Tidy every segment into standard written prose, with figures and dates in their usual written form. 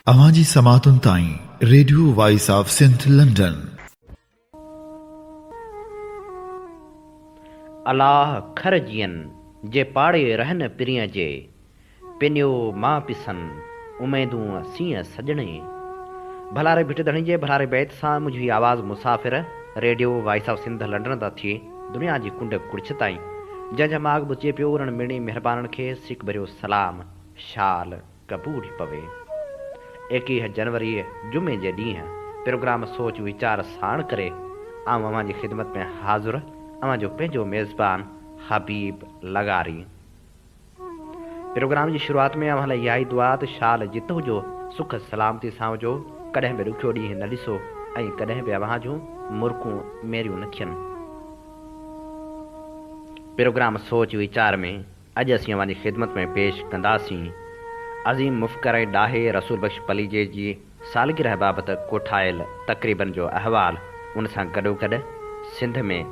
अवाजी समातुन ताईं radio voice of Sindh London. अलाह खर जियन जे पाड़े रहन पिरिय जे पिनियो मां पिसन उमेदूं सीअ सजणे। भलारे भिट धणी जे भलारे बैत सां मुंहिंजी आवाज़ मुसाफ़िर radio voice of Sindh London ता थी दुनिया जी कुंड कुड़छ ताईं, जंहिंजा माॻ ॿुचे पियो उन्हनि मिणी महिरबाननि खे सिक भरियो सलाम शाल क़बूल पवे। 21 जनवरी जुमे जे ॾींहुं प्रोग्राम सोच वीचार साण करे आऊं अव्हां जी ख़िदमत में हाज़ुर अव्हां जो पंहिंजो मेज़बान हबीब लगारी। प्रोग्राम जी शुरूआत में अव्हां लाइ इहा ई दुआ त शाल जित हुजो, सुख सलामती सां हुजो, कॾहिं बि ॾुखियो ॾींहुं न ॾिसो ऐं कॾहिं बि अव्हां जूं मुर्कूं मेरियूं न थियनि। प्रोग्राम सोच वीचार में अॼु असीं अव्हां जी ख़िदमत में पेश कंदासीं अज़ीम मुफ़्कर ऐं ॾाहे रसूल बख़्श पलीजे जी सालगिरह बाबति कोठायल तक़रीबन जो अहवाल, उन सां गॾोगॾु सिंध में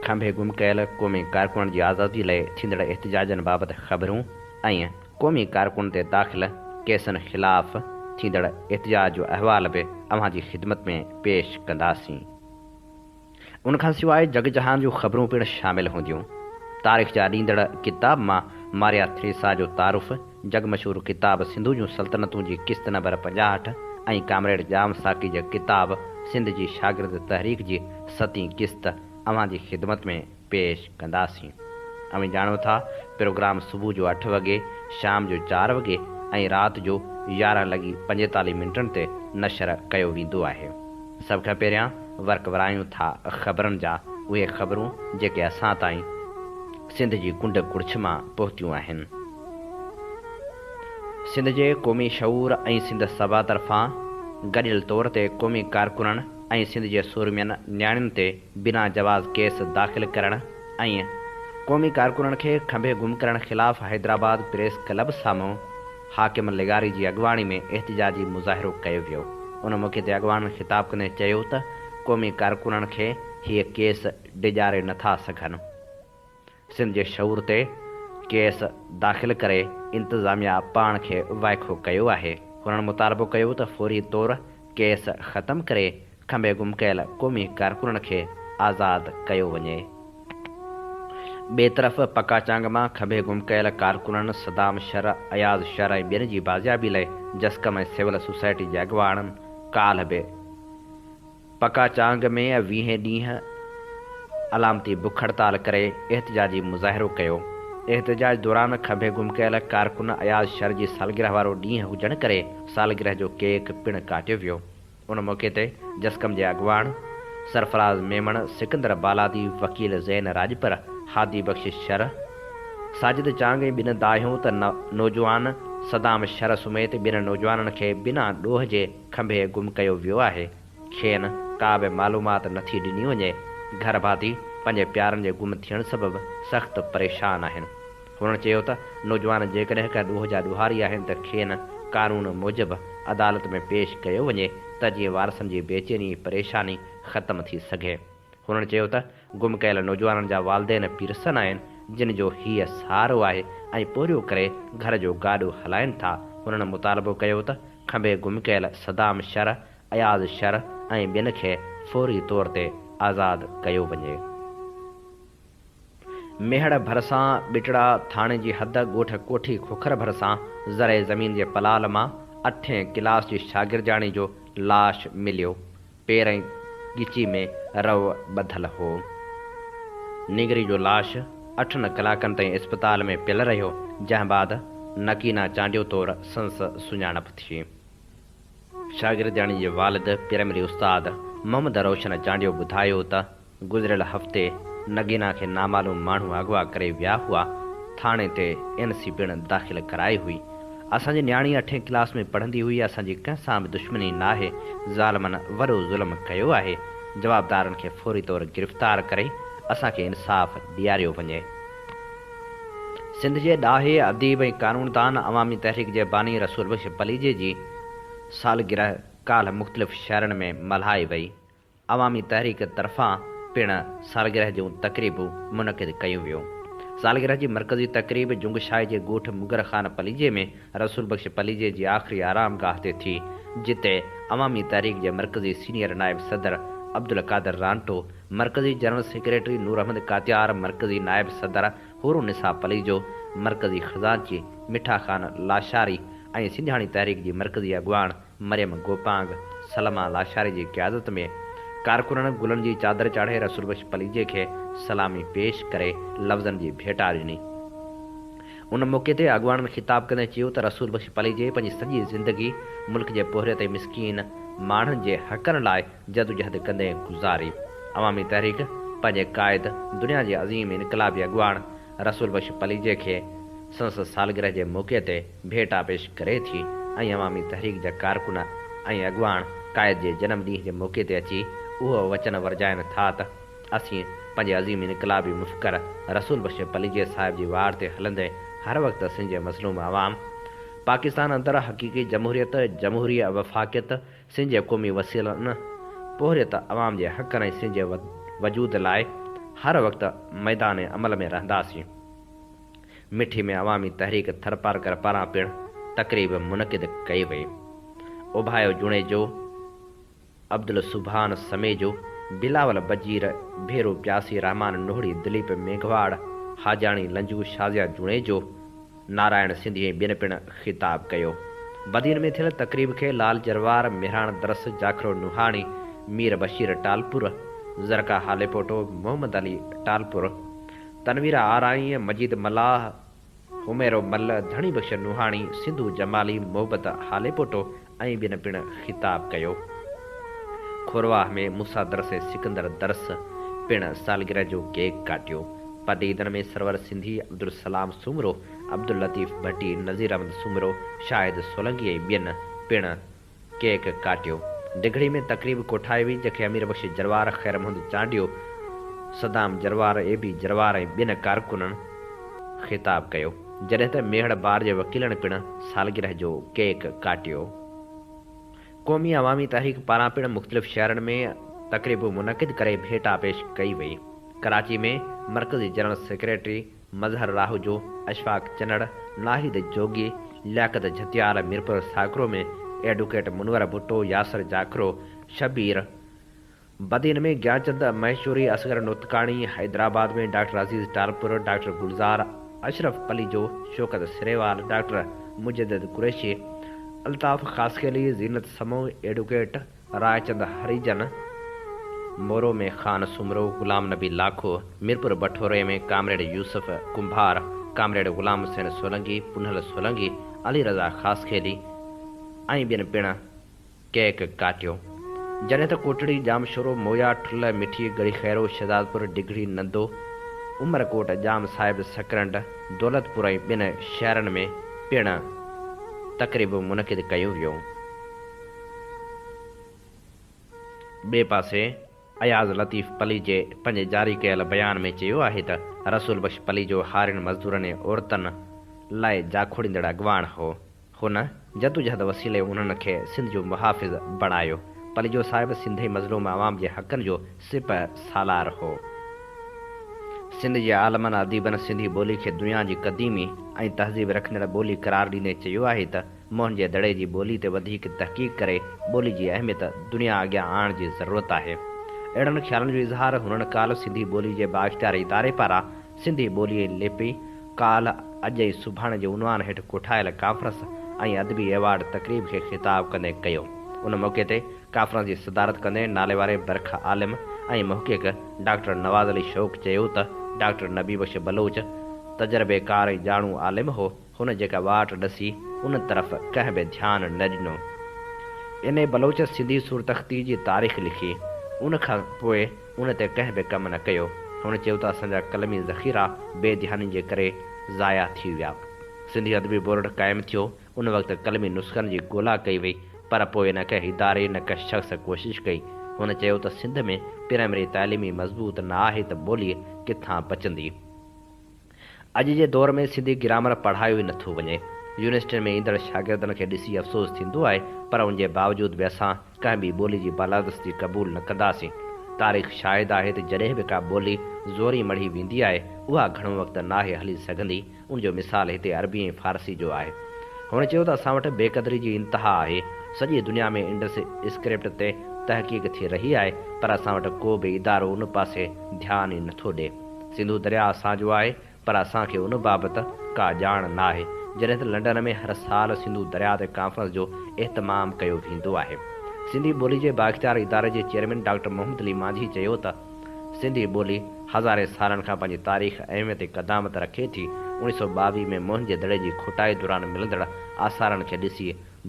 खंभे गुम कयल क़ौमी कारकुननि जी आज़ादी लाइ थींदड़ एहतिजाजनि बाबति ख़बरूं ऐं क़ौमी कारकुन ते दाख़िल केसनि ख़िलाफ़ थींदड़ एहतिजाज जो अहवाल बि अव्हां जी ख़िदमत में पेश कंदासीं। उनखां सवाइ जग जहान जूं ख़बरूं पिणु शामिल हूंदियूं। तारीख़ जा ॾींदड़ किताब मां मारिया थ्रेसा जो तारुफ़, जग मशहूर किताब सिंधु जूं सल्तनतूं जी क़िस्त नंबर 65 ऐं कामरेड जाम साकी जी किताब सिंध जी शागिर्द तहरीक जी 7हीं क़िस्त अव्हां जी ख़िदमत में पेश कंदासीं। अव्हां ॼाणो था प्रोग्राम सुबुह जो 8 वॻे, शाम जो 4 वॻे ऐं राति जो 11:45 ते नशर कयो वेंदो आहे। सभ खां पहिरियां वर्क वरायूं था ख़बरनि जा उहे ख़बरूं जेके असां ताईं सिंध जी कुंड कुड़छ मां पहुतियूं आहिनि। सिंध जे क़ौमी शऊर ऐं सिंध सभा तरफ़ां गॾियल तौर ते क़ौमी कारकुननि ऐं सिंध जे सूरमियनि न्याणियुनि ते बिना जवाज़ केस दाख़िल करणु ऐं क़ौमी कारकुननि खे खंभे गुम करण ख़िलाफ़ हैदराबाद प्रेस क्लब साम्हूं हाकिम लेगारी जी अॻुवाणी में एहतिजाजी मुज़ाहिरो कयो वियो। उन मौक़े ते अॻुवाणनि ख़िताब कंदे चयो त क़ौमी कारकुननि खे हीअ केस डिॼारे नथा सघनि। सिंध जे शऊर ते केस दाख़िल करे इंतिज़ामिया पाण खे वाइखो कयो आहे। हुननि मुतालबो कयो त फौरी तौरु केस ख़तमु करे खंभे गुम कयल क़ौमी कारकुननि खे आज़ादु कयो वञे। ॿिए तरफ़ पका चांग मां खंभे गुम कयल कारकुननि सदाम शर, अयाज़ शर ऐं ॿियनि जी बाज़ियाबी लाइ जस्कम ऐं सिविल सोसाइटी जे अॻुवाणनि काल्ह बि पका चांग में 20 ॾींहं अलामती बुख हड़ताल करे एहतिजाजी मुज़ाहिरो कयो। एहतिजाज दौरान खंभे गुम कयल कारकुन अयाज़ शर जी सालगिरह वारो ॾींहुं हुजण करे सालगिरह जो केक पिणु काटियो वियो। उन मौक़े ते जस्कम जे अॻुवाण सरफराज़ मेमण, सिकंदर बालादी, वकील ज़ैन राजपर, हादी बख़्श शर, साजिद चांग ऐं ॿिनि दाहियूं त नौजवान सदाम शर समेत ॿिनि नौजवाननि खे बिना ॾोह जे खंभे गुम कयो वियो आहे। खेनि का बि मालूमात नथी ॾिनी वञे। घर भाती पंहिंजे प्यारनि जे गुम थियण सबबि सख़्तु परेशान आहिनि। हुननि चयो त नौजवान जेकॾहिं का ॾोह जा ॾोहारी आहिनि त खेनि कानून मूजिबि अदालत में पेश कयो वञे त जीअं वारसनि जी बेचैनी परेशानी ख़तमु थी सघे। हुननि चयो त गुम कयल नौजवाननि जा वालदेन पीरसन आहिनि जिन जो हीअ सहारो आहे ऐं पोरियो करे घर जो गाॾो हलाइनि था। हुननि मुतालबो कयो त खंभे गुम कयल सदाम शर, अयाज़ शर ऐं ॿियनि खे फौरी तौर ते आज़ादु कयो वञे। मेहड़ भरिसां बिटड़ा थाणे जी हद ॻोठ कोठी खोखर भरिसां ज़रे ज़मीन जे पलाल मां 8हें क्लास जी शागिर्जाणी जो लाश मिलियो। पेर ऐं ॻिची में रव ॿधल हो। निगरी जो लाश 8 कलाकनि ताईं इस्पताल में पियल रहियो, जंहिं बाद नकीना चांडियो तौरु संस सुञाणप थी। शागिर्जाणी जे वालिद प्राइमरी उस्ताद मोहम्मद रोशन चांडियो ॿुधायो त गुज़िरियल हफ़्ते नगीना खे नामालूम माण्हू अगवा करे विया हुआ। थाणे ते NC पिणु दाख़िल कराई हुई। असांजी न्याणी 8हें क्लास में पढ़ंदी हुई। असांजी कंहिंसां बि दुश्मनी नाहे। ज़ालमनि वॾो ज़ुल्म कयो आहे। जवाबदारनि खे फौरी तौरु गिरफ़्तार करे असांखे इंसाफ़ ॾियारियो वञे। सिंध जे ॾाहे अदीब ऐं कानूनदान अवामी तहरीक जे बानी रसूल बख़्श पलीजे जी सालगिरह काल्ह मुख़्तलिफ़ शहरनि में मल्हाई वई। अवामी तहरीक तरफ़ां पिणु सालगिरह जूं तक़रीबूं मुनक़िद कयूं वियूं। सालगिरह जी मरकज़ी तकरीब जुंगशाह जे ॻोठ मुगर ख़ान पलीजे में रसूल बख्श पलीजे जी आख़िरी आरामगाह ते थी, जिते अवामी तहरीक जे मरकज़ी सीनियर नायब सदर अब्दुल कादर रांटो, मरकज़ी जनरल सेक्रेटरी नूर अहमद कातियार, मरकज़ी नायब सदर हुरुनिसा पलीजो, मरकज़ी ख़ज़ानची मिठा ख़ान लाशारी ऐं सिंधियाणी तहरीक जी मरकज़ी अॻवान मरियम गोपांग सलमा लाशारी जी क़यादत में कारकुननि गुलनि जी चादर चाढ़े रसूल बख्श पलीजे खे सलामी पेश करे लफ़्ज़नि जी भेटा ॾिनी। उन मौक़े ते अॻवाननि ख़िताब कंदे चयो त रसूल बख्श पलीजे पंहिंजी सॼी ज़िंदगी मुल्क जे पोहरे ते मिसकीन माण्हुनि जे हक़नि लाइ जदोजहद कंदे गुज़ारी। अवामी तहरीक पंहिंजे क़ाइद दुनिया जे अज़ीम इनक़लाबी अॻवान रसूल बख्श पलीजे खे संसद सालगिरह जे मौक़े ते भेटा पेश करे थी ऐं अवामी तहरीक जा कारकुन ऐं अॻवान क़ाइद जे जनम ॾींहं जे मौक़े ते अची उहो वचन वरजाइनि था त असीं पंहिंजे अज़ीम इनक़लाबी मुफ़कर रसूल बख्श पलीजे साहिब जी वार ते हलंदे हर वक़्तु सिंध जे मज़लूम अवाम, पाकिस्तान अंदरि हक़ीक़ी जमहूरियत, जमहूरी वफ़ाक़ियत, सिंध जे क़ौमी वसीलनि, पोहरियत अवाम जे हक़नि ऐं सिंध जे वजूद लाइ हर वक़्तु मैदान अमल में रहंदासीं। मिठी में अवामी तहरीक थरपारकर पारां पिणु तक़रीब मुनक़िद कई वई। उभायो जुणेजो, अब्दुल सुभान समेजो, बिलावल बजीर, भेरो प्यासी, रहमान नोहड़ी, दिलीप मेघवाड़, हाजाणी लंजू, शाज़िया जुणेजो, नारायण सिंधी ऐं ॿियनि पिणु ख़िताब कयो। बदीन में थियल तक़रीब खे लाल जरवार, मेहरान दरस, जाखरो नुहाणी, मीर बशीर टालपुर, ज़रका हालेपोटो, मोहम्मद अली टालपुर, तनवीरा आराई, मजीद मलाह, हुमेरो मल्ल, धणी बख्श नुहाणी, सिंधु जमाली, मोहब्बत हालेपोटो ऐं ॿियनि पिणु ख़िताब कयो। खोरवाह में मूसा दरस, सिकंदर दरस पिणु सालगिरह जो केक काटियो। पदीदन में सरवर सिंधी, अब्दुल सलाम सुमरो, अब्दुल लतीफ़ भट्टी, नज़ीर अहमद सुमरो, शाहिद सोलंगी ऐं ॿियनि पिणु केक काटियो। डिघड़ी में तक़रीब कोठाई हुई, जंहिंखे अमीर बख्श जरवार, ख़ैर मोहम्मद चांडियो, सदाम जरवार, एबी जरवार ऐं ॿियनि कारकुननि ख़िताब कयो, जॾहिं त मेहड़ बार जे वकीलनि पिणु सालगिरह जो केक काटियो। क़ौमी अवामी तहरीक पारां पिणु मुख़्तलिफ़ शहरनि में तक़रीबूं मुनक़िद करे भेटा पेश कई वई। कराची में मरकज़ी जनरल सेक्रेटरी मज़हर राहूजो, अशफाक चनड़, नाहिद जोगी, लियाकत झतियाल, मीरपुर साकरो में एडवोकेट मुनवर भुट्टो, यासर जाखरो, शबीर, बदीन में ज्ञानचंद महेश्वरी, असगर नोतकाणी, हैदराबाद में डॉक्टर अज़ीज़ टालपुर, डॉक्टर गुलजार अशरफ पलीजो, शौकत सिरेवाल, डॉक्टर मुजद्दिद कुरैशी, अल्ताफ़ ख़ासखेली, ज़ीनत समो, एडवोकेट रायचंद हरिजन, मोरो में ख़ान सुमरो, गुलाम नबी लाखो, मीरपुर बठोरे में कामरेड यूसुफ कुंभार, कामरेड गुलाम हुसैन सोलंगी, पुनहल सोलंगी, अली रज़ा ख़ासखेली ऐं ॿियनि पिणु केक काटियो। जॾहिं त कोटड़ी, जामशोरो, मोया, ठुल, मिठी, गड़ी खैरो, शहजादपुर, डिघड़ी, नंदो, उमरकोट, जाम साहिब, सकरंड, दौलतपुर ऐं ॿियनि शहरनि में पिणु तक़रीब मुनक़िद कयूं वियूं। ॿिए पासे अयाज़ लतीफ़ पलीजे पंहिंजे जारी कयल बयान में चयो आहे त रसूल बख्श पलीजो हारियुनि मज़दूरनि ऐं औरतुनि लाइ जाखोड़ींदड़ अॻवान हो। हुन जदोजहद वसीले उन्हनि खे सिंध जो मुहाफ़िज़ बणायो। पलीजो साहिब सिंधी मज़लूम अवाम जे हक़नि जो सिपह सालार हो। सिंध जे आलमनि अदीबनि सिंधी ॿोली खे दुनिया जी क़दीमी ऐं तहज़ीब रखंदड़ ॿोली क़रार ॾींदे चयो आहे त मोहन जे दड़े जी ॿोली ते वधीक तहक़ीक़ करे ॿोली जी अहमियत दुनिया अॻियां आणण जी ज़रूरत आहे। अहिड़नि ख़्यालनि जो इज़हार हुननि काल्ह सिंधी ॿोली जे बाइख़्तियार इदारे पारां सिंधी ॿोली ऐं लिपि काल्ह अॼु ऐं सुभाणे जे उनवान हेठि कोठायल कॉन्फ्रेंस ऐं अदबी अवार्ड तक़रीब खे ख़िताब कंदे कयो। उन मौक़े ते कॉन्फ्रेंस जी सदारत कंदे नाले वारे बरख आलिम ऐं मुहक़िक़ डॉक्टर नवाज़ अली शौक़ चयो त डॉक्टर नबी बख्श बलोच तजर्बेकार ऐं ॼाणू आलिम हो। हुन जेका वाट ॾसी उन तरफ़ कंहिं बि ध्यानु न ॾिनो। इन बलोच सिंधी सुरतख़्ती जी तारीख़ लिखी, उन खां पोइ उन ते कंहिं बि कमु न कयो। हुन चयो त असांजा कलमी ज़ख़ीरा बेध्यानी जे करे ज़ाया थी विया। सिंधी अदबी बोर्ड क़ाइमु थियो। उन वक़्तु कलमी नुस्ख़नि जी ॻोल्हा कई वई, पर पोइ न कंहिं इदारे न कंहिं शख़्स कोशिशि कई। हुन चयो त सिंध में प्राइमरी तालीमी मज़बूत न आहे त ॿोली किथां बचंदी। अॼु जे दौर में सिंधी ग्रामर पढ़ायो ई नथो वञे। यूनिवर्सिटियुनि में ईंदड़ शागिर्दनि खे ॾिसी अफ़सोस थींदो आहे, पर उन जे बावजूदि बि असां कंहिं बि ॿोली जी बालादस्ती क़बूल न कंदासीं। तारीख़ शाहिद आहे त जॾहिं बि का ॿोली ज़ोरी मढ़ी वेंदी आहे उहा घणो वक़्तु नाहे हली सघंदी। उनजो मिसाल हिते अरबी ऐं फारसी जो आहे। हुन चयो त असां वटि बेक़दरी जी इंतिहा आहे। सॼी दुनिया में इंडस स्क्रिप्ट ते तहक़ीक़ थी रही आहे, पर असां वटि को बि इदारो उन पासे ध्यानु ई नथो ॾिए। सिंधु दरिया असांजो आहे, पर असांखे उन बाबति का ॼाण न आहे। जॾहिं त लंडन में हर साल सिंधु दरिया ते कॉन्फ्रेंस जो इहतमाम कयो वेंदो आहे। सिंधी ॿोली जे बाइख़्तियार इदारे जे चेयरमैन डॉक्टर मोहम्मद अली मांझी चयो त सिंधी ॿोली हज़ारे सालनि खां पंहिंजी तारीख़ अहमियत क़दामत रखे थी। 1922 में मोहन जे दड़े जी खोटाई दौरान मिलंदड़ आसारनि खे ॾिसी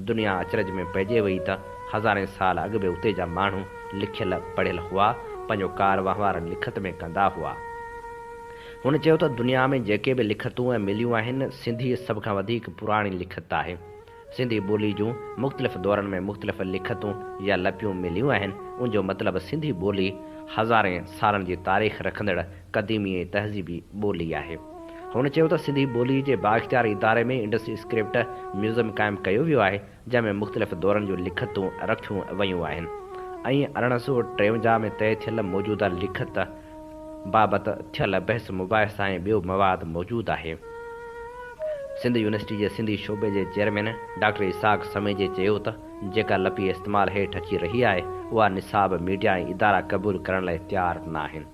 दुनिया अचरज में पइजी वई त हज़ारे साल अॻु बि उते जा माण्हू लिखियल पढ़ियल हुआ, पंहिंजो कार वहिंवार लिखत में कंदा हुआ। हुन चयो त दुनिया में जेके बि लिखतूं ऐं मिलियूं आहिनि, सिंधी सभ खां वधीक पुराणी लिखत आहे। सिंधी ॿोली जूं मुख़्तलिफ़ दौरनि में मुख़्तलिफ़ लिखतूं या लपियूं मिलियूं आहिनि। उनजो मतिलबु सिंधी ॿोली हज़ारे सालनि जी तारीख़ रखंदड़ क़दीमी ऐं तहज़ीबी ॿोली आहे। हुन चयो त सिंधी ॿोली जे बाइख़्तियार इदारे में इंडस स्क्रिप्ट म्यूज़ियम क़ाइमु कयो वियो आहे, जंहिंमें मुख़्तलिफ़ दौरनि जूं लिखतूं रखियूं वयूं आहिनि ऐं 1853 में तइ थियल मौजूदा लिखत बाबति थियल बहस मुबाहिसा ऐं ॿियो मवाद मौजूदु आहे। सिंध यूनिवर्सिटी जे सिंधी शोबे जे चेयरमैन डॉक्टर इसाक समेजे चयो त जेका लपी इस्तेमालु हेठि अची रही आहे, उहा निसाब मीडिया ऐं इदारा क़बूलु करण लाइ तयारु न आहिनि।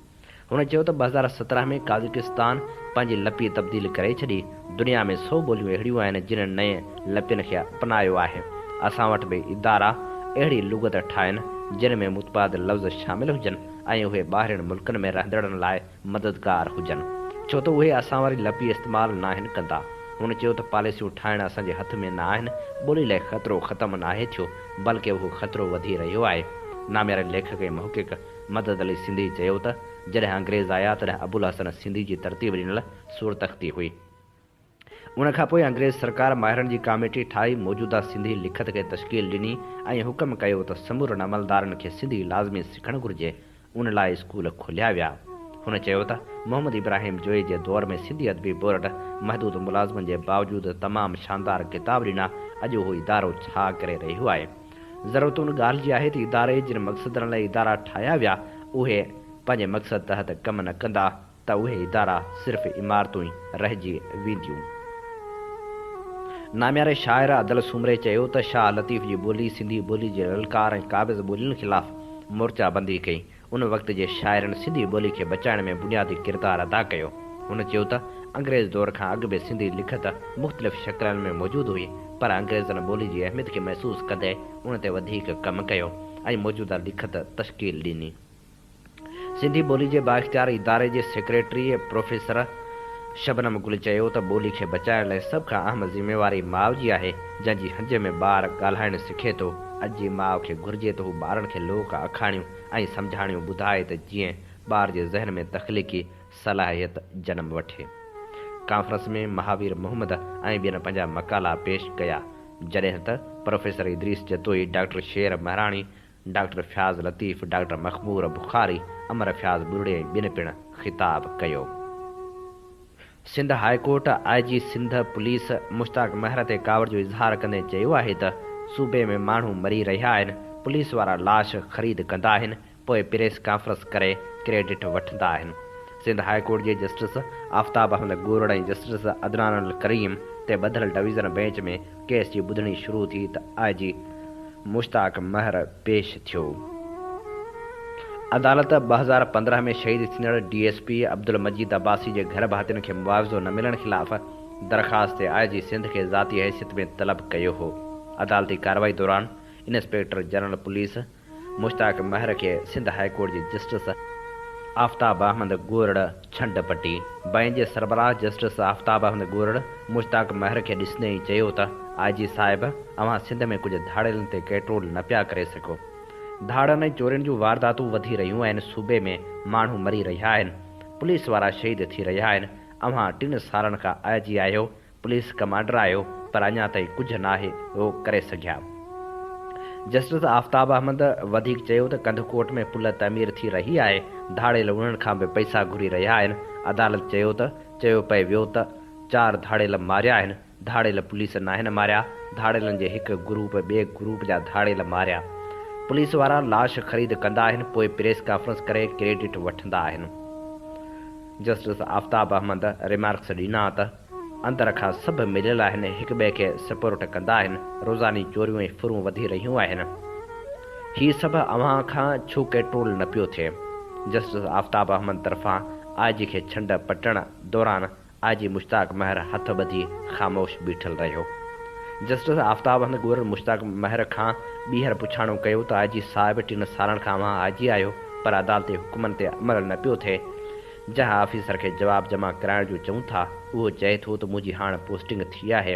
हुन चयो त 2017 में काज़किस्तान पंहिंजी लपी तब्दील करे छॾी। दुनिया में 100 ॿोलियूं अहिड़ियूं आहिनि जिन नए लपियुनि खे अपनायो आहे। असां वटि बि इदारा अहिड़ी लुगत ठाहिनि जिन में मुतबाद लफ़्ज़ शामिल हुजनि ऐं उहे ॿाहिरिनि मुल्कनि में रहंदड़नि लाइ मददगार हुजनि, छो त उहे असां वारी लपी इस्तेमालु न आहिनि कंदा। हुन चयो त पॉलिसियूं ठाहिण असांजे हथ में न आहिनि। ॿोली लाइ ख़तरो ख़तमु न आहे थियो, बल्कि उहो ख़तरो वधी रहियो आहे। नामियारे लेखक ऐं मुहक़िक़ मदद अली सिंधी चयो त जॾहिं अंग्रेज़ आया तॾहिं अबुल हसन सिंधी जी तरतीब ॾिनल सूरतख़्ती हुई। उनखां पोइ अंग्रेज़ सरकार माहिरनि जी कमेटी ठाही, मौजूदा सिंधी लिखत खे तश्कील ॾिनी ऐं हुकुम कयो त समूरनि अमलदारनि खे सिंधी लाज़मी सिखणु घुरिजे। उन लाइ स्कूल खोलिया विया। हुन चयो त मोहम्मद इब्राहिम जोई जे दौर में सिंधी अदबी बोर्ड महदूद मुलाज़मनि जे बावजूदि तमामु शानदार किताब ॾिना। अॼु उहो इदारो छा करे रहियो आहे? ज़रूरत उन ॻाल्हि जी आहे त इदारे जिन मक़सदनि लाइ इदारा ठाहिया विया, उहे पंहिंजे मक़सद तहत कमु न कंदा त उहे इदारा सिर्फ़ु इमारतूं ई रहिजी वेंदियूं। नामियारे शाइर अदल सुमरे चयो त शाह लतीफ़ जी ॿोली सिंधी ॿोली जे ललकार ऐं क़ाबिज़ ॿोलियुनि ख़िलाफ़ मोर्चाबंदी कई। उन वक़्त जे शाइरनि सिंधी ॿोली खे बचाइण में बुनियादी किरदारु अदा कयो। हुन चयो त अंग्रेज़ दौर खां अॻु बि सिंधी लिखत मुख़्तलिफ़ शकिलनि में मौजूदु हुई, पर अंग्रेज़नि ॿोली जी अहमियत खे महसूसु कंदे उन ते वधीक कमु कयो ऐं मौजूदा लिखत तश्कील ॾिनी। सिंधी ॿोली जे बाइख़्तियार इदारे जे सेक्रेटरी प्रोफेसर शबनम गुल चयो त ॿोली खे बचाइण लाइ सभ खां अहम ज़िम्मेवारी माउ जी आहे, जंहिंजी हंज में ॿारु ॻाल्हाइणु सिखे थो। अॼु जी माउ खे घुरिजे त हू ॿारनि खे लोक आखाणियूं ऐं सम्झाणियूं ॿुधाए त जीअं ॿार जे ज़हन में तख़लीक़ी सलाहियत जनम वठे। कॉन्फ्रेंस में महावीर मोहम्मद ऐं ॿियनि पंहिंजा मकाला पेश कया, जॾहिं त professor Idris Jatoi, doctor Sher Mahrani, doctor Fayaz Latif, doctor Makhmoor Bukhari, Amar Fayaz बुरड़े ऐं ॿियनि पिणु ख़िताब कयो। Sindh high court IG Sindh police Mushtaq Mahar ते कावड़ जो इज़हार कंदे चयो आहे त सूबे में माण्हू मरी रहिया आहिनि, पुलिस वारा लाश ख़रीद कंदा आहिनि, पोइ प्रेस कॉन्फ्रेंस करे क्रेडिट वठंदा आहिनि। सिंध हाईकोर्ट जे जस्टिस आफ्ताब अहमद गोरड़ ऐं जस्टिस अदनान करीम ते ॿधल डिवीज़न बेंच में केस जी ॿुधणी शुरू थी त IG मुश्ताक महर पेश थियो। अदालत 2015 में शहीद थींदड़ DSP अब्दुल मजीद अब्बासी जे घर भातियुनि खे मुआवज़ो न मिलण ख़िलाफ़ दरख़्वास्त ते IG सिंध खे ज़ाती हैसियत में तलब कयो हो। अदालती कार्रवाई दौरान इंस्पेक्टर जनरल पुलिस मुश्ताक महर खे सिंध हाईकोर्ट जे जस्टिस आफ्ताब अहमद गोरड़ छंड पटी। बैंक जे सरबराह जस्टिस आफ्ताब अहमद गोरड़ मुश्ताक महर खे ॾिसंदे ई चयो त IG साहिब, अव्हां सिंध में कुझु धाड़ेलनि ते कंट्रोल न पिया करे सघो। धाड़नि ऐं चोरियुनि जूं वारदातूं वधी रहियूं आहिनि, सूबे में माण्हू मरी रहिया आहिनि, पुलिस वारा शहीद थी रहिया आहिनि। अव्हां 3 सालनि खां IG आहियो, पुलिस कमांडर आहियो, पर अञा ताईं कुझु न आहे उहो करे सघिया। जस्टिस आफ्ताब अहमद वधीक चयो त कंधकोट में पुल तमीर थी रही आहे, धाड़ेल उन्हनि खां बि पैसा घुरी रहिया आहिनि। अदालत चयो पए वियो त 4 धाड़ेल मारिया आहिनि, धाड़ेल पुलिस नाहिनि मारिया, धाड़ेलनि जे हिकु ग्रुप ॿिए ग्रुप जा धाड़ेल मारिया। पुलिस वारा लाश ख़रीद कंदा आहिनि, पोइ प्रेस कॉन्फ्रेंस करे क्रेडिट वठंदा आहिनि। जस्टिस आफ्ताब अहमद रिमार्क्स ॾिना त अंदर खां सभु मिलियल आहिनि, हिक ॿिए खे सपोर्ट कंदा आहिनि, रोज़ानी चोरियूं ऐं फुरूं वधी रहियूं आहिनि। हीअ सभु अव्हां खां छो कंट्रोल न पियो थिए? जस्टिस आफ्ताब अहमद तरफ़ां आईजी खे छंड पटण दौरान आईजी मुश्ताक महर हथ ॿधी ख़ामोश बीठल रहियो। जस्टिस आफ्ताब अहमद गवर्नर मुश्ताक महर खां ॿीहर पुछाणो कयो त आईजी साहिब 3 सालनि खां अव्हां आईजी आहियो, पर अदालती हुकुमनि ते अमल न पियो थिए। जंहिं ऑफिसर खे जवाब जमा कराइण जो चऊं था, उहो चए थो त मुंहिंजी हाणे पोस्टिंग थी आहे।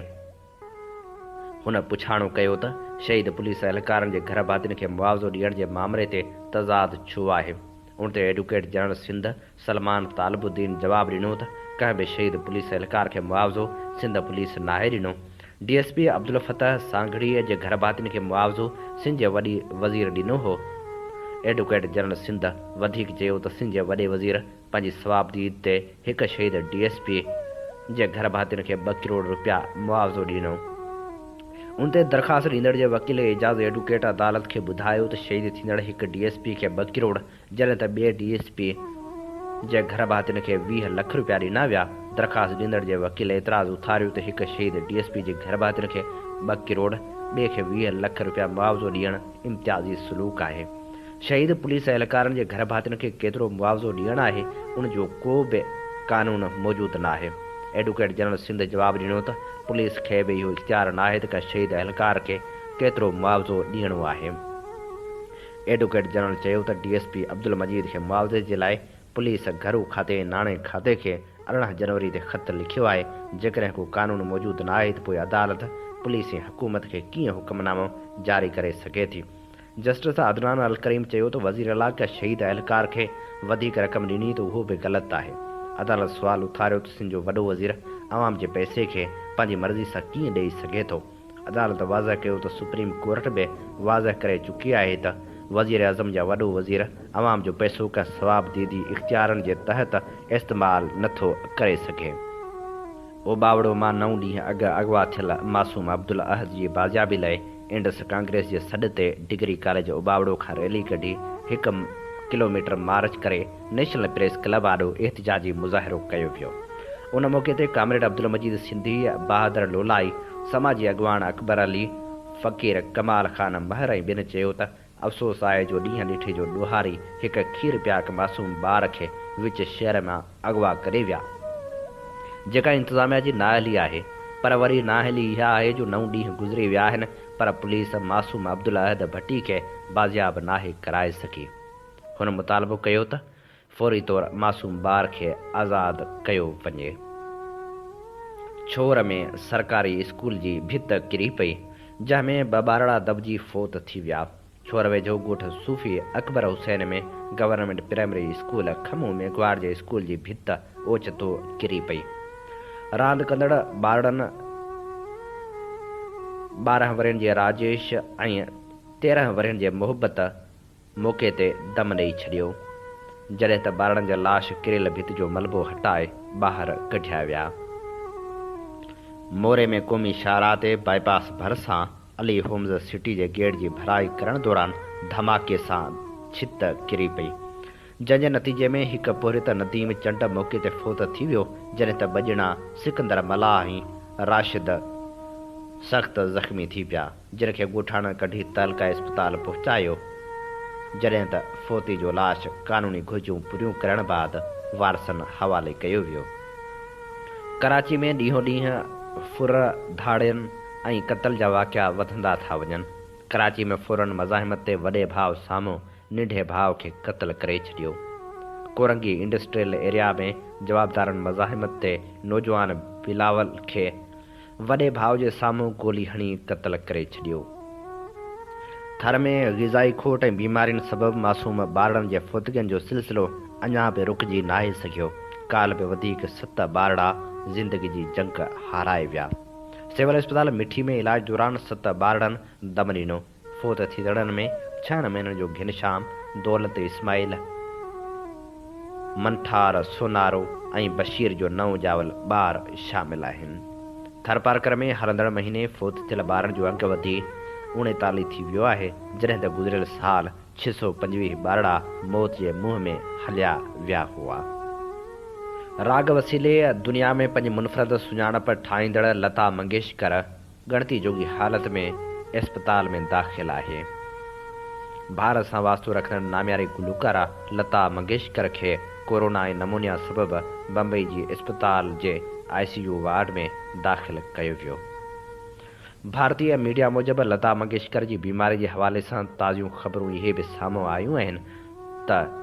हुन पुछाणो कयो त शहीद पुलिस एहलकारनि जे घर भातियुनि खे मुआवज़ो ॾियण जे मामले ते तज़ाद छो आहे? उन ते एडवोकेट जनरल सिंध सलमान तालिबुद्दीन जवाबु ॾिनो त कंहिं बि शहीद पुलिस एहलकार खे मुआवज़ो सिंध पुलिस नाहे ॾिनो। DSP अब्दुल फतह सांघड़ीअ जे घर भातियुनि खे मुआवज़ो सिंध जे वॾी वज़ीर ॾिनो हो। एडवोकेट जनरल सिंध वधीक चयो त सिंध जे वॾे वज़ीर पंहिंजी सवाबदीद ते हिकु शहीद DSP जे घर भातियुनि खे 2 करोड़ रुपया मुआवज़ो ॾिनो। उन ते दरख़्वास्त ॾींदड़ जे वकील एजाज़ एडवोकेट अदालत खे ॿुधायो त शहीद थींदड़ हिकु DSP खे 2 करोड़, जॾहिं त ॿिए DSP जे घर भातियुनि खे 20 लख रुपया ॾिना विया। दरख़्वास्त ॾींदड़ जे वकील एतिराज़ उथारियो त हिकु शहीद DSP जे घर भातियुनि खे 2 करोड़, ॿिए खे 20 लख रुपया मुआवज़ो ॾियणु इम्तियाज़ी सलूक आहे। शहीद पुलिस एहलकारनि जे घर भातियुनि खे केतिरो मुआवज़ो ॾियणु आहे, उन जो को बि कानून मौजूदु न आहे। एडवोकेट जनरल सिंध जवाबु ॾिनो त पुलिस खे बि इहो इख्तियार न आहे त का शहीद एहलकार खे केतिरो मुआवज़ो ॾियणो आहे। एडवोकेट जनरल चयो त DSP अब्दुल मजीद खे मुआवज़े जे लाइ पुलिस घरू खाते नाणे खाते खे 18 जनवरी ते ख़त लिखियो आहे। जेकॾहिं को कानून मौजूदु न आहे त पोइ अदालत पुलिस ऐं हुकूमत खे कीअं हुक्मनामो जारी करे सघे थी? जस्टिस अदनान अल करीम चयो त वज़ीर अला का शहीद एहलकार खे वधीक रक़म ॾिनी त उहो बि ग़लति आहे। अदालत सुवाल उथारियो त सिंध जो वॾो वज़ीर आवाम जे पैसे खे पंहिंजी मर्ज़ी सां कीअं ॾेई सघे थो? अदालत वाज़ह कयो त सुप्रीम कोर्ट बि वाज़ह करे चुकी आहे त वज़ीर अज़म जा वॾो वज़ीर आवाम जो पैसो का सवाबदीदी इख्तियारनि जे तहत इस्तेमालु नथो करे सघे। ओबावड़ो मां 9 ॾींहं अॻु अगवा थियल मासूम अब्दुल अहद जी बाज़ियाबी लाइ इंडस कांग्रेस जे सॾ ते डिग्री कॉलेज ओबावड़ो खां रैली कढी 1 किलोमीटर मार्च करे नेशनल प्रेस क्लब आॾो एहतिजाजी मुज़ाहिरो कयो वियो। उन मौक़े ते कामरेड अब्दुल मजीद सिंधी, बहादुर लोलाई, समाजी अॻवान अकबर अली, फ़क़ीर कमाल ख़ान महर ऐं ॿिनि चयो त अफ़सोस आहे जो ॾींहं ॾिठे जो ॾोहारी हिकु खीर पियाक मासूम ॿार खे विच शहर मां अगवा करे विया, जेका इंतिज़ामिया जी नाअहली आहे। पर वरी नाअहली इहा आहे जो 9 ॾींहं गुज़री विया आहिनि, पर पुलिस मासूम अब्दुल अहद भट्टी खे बाज़ियाब नाहे कराए सघी। हुन मुतालबो कयो त फौरी तौर मासूम ॿार खे आज़ादु कयो वञे। छोर में सरकारी स्कूल जी भित किरी पई, जंहिंमें 2 ॿारड़ा दॿिजी फ़ौत थी विया। छोर वेझो ॻोठ सूफ़ी अकबर हुसैन में गवर्नमेंट प्राइमरी स्कूल खमू में ग्वाड़ जे स्कूल जी भित ओचितो किरी पई। रांदि कंदड़ ॿारड़नि 12 वरियनि जे राजेश ऐं 13 वरियनि जे मोहबत मौक़े ते दम ॾेई छॾियो, जॾहिं त ॿारड़नि जा लाश किरियल भित जो मलबो हटाए ॿाहिरि कढिया विया। मोरे में क़ौमी शाहराह ते बाईपास भरिसां अली होम्स सिटी जे गेट जी भराई करण दौरान धमाके सां छित किरी पई, जंहिंजे नतीजे में हिकु पुरित नदीम चंड मौक़े ते फ़ौत थी वियो, जॾहिं त ॿ ॼणा सिकंदर मलाह ऐं राशिद सख़्त ज़ख़्मी थी पिया, जिन खे ॻोठाणनि कढी तहलका इस्पताल पहुचायो, जॾहिं त फ़ौती जो लाश क़ानूनी घुरिजूं पूरियूं करण बाद वारसनि हवाले कयो वियो। कराची में ॾींहों ॾींहुं फुर धाड़ियुनि ऐं क़त्ल जा वाक़िया वधंदा था वञनि। कराची में फुरन मज़ाहिमत ते वॾे भाउ साम्हूं नंढे भाउ खे क़त्ल करे छॾियो। कोरंगी इंडस्ट्रियल एरिया में जवाबदारनि मज़ाहिमत ते नौजवान बिलावल खे वॾे भाउ जे साम्हूं गोली हणी क़त्ल करे छॾियो। थर में ग़िज़ाई खोट ऐं बीमारियुनि सबबि मासूम ॿारड़नि जे फ़ौतगियुनि जो सिलसिलो अञा बि रुकिजी नाहे सघियो। काल बि वधीक 7 ॿारड़ा ज़िंदगी जी जंग हाराए विया। सिविल अस्पताल मिठी में इलाज दौरान 7 ॿारड़नि दम ॾिनो। फ़ौत थींदड़नि में 6 महीननि जो घिनश्याम, दौलत इस्माइल, मनठार सोनारो ऐं बशीर जो 9 ॼावल ॿार शामिल आहिनि। थरपारकर में हलंदड़ महीने फ़ौत थियल ॿारनि जो अंग वधी 39 थी वियो आहे, जॾहिं त गुज़िरियल साल 625 ॿारड़ा मौत जे मुंहं में हलिया विया हुआ। राग वसीले दुनिया में पंहिंजी मुनफ़रद सुञाणप ठाहींदड़ लता मंगेशकर गणती जोगी हालत में अस्पताल में दाख़िल आहे। भारत सां वास्तो रखंदड़ नामियारी गुलकारा लता मंगेशकर खे कोरोना ऐं नमूनिया सबबि बम्बई जी अस्पताल जे ICU वार्ड में दाख़िल कयो वियो। भारतीय मीडिया मूजिबि लता मंगेशकर जी बीमारी जे हवाले सां ताज़ियूं ख़बरूं इहे बि साम्हूं आयूं आहिनि त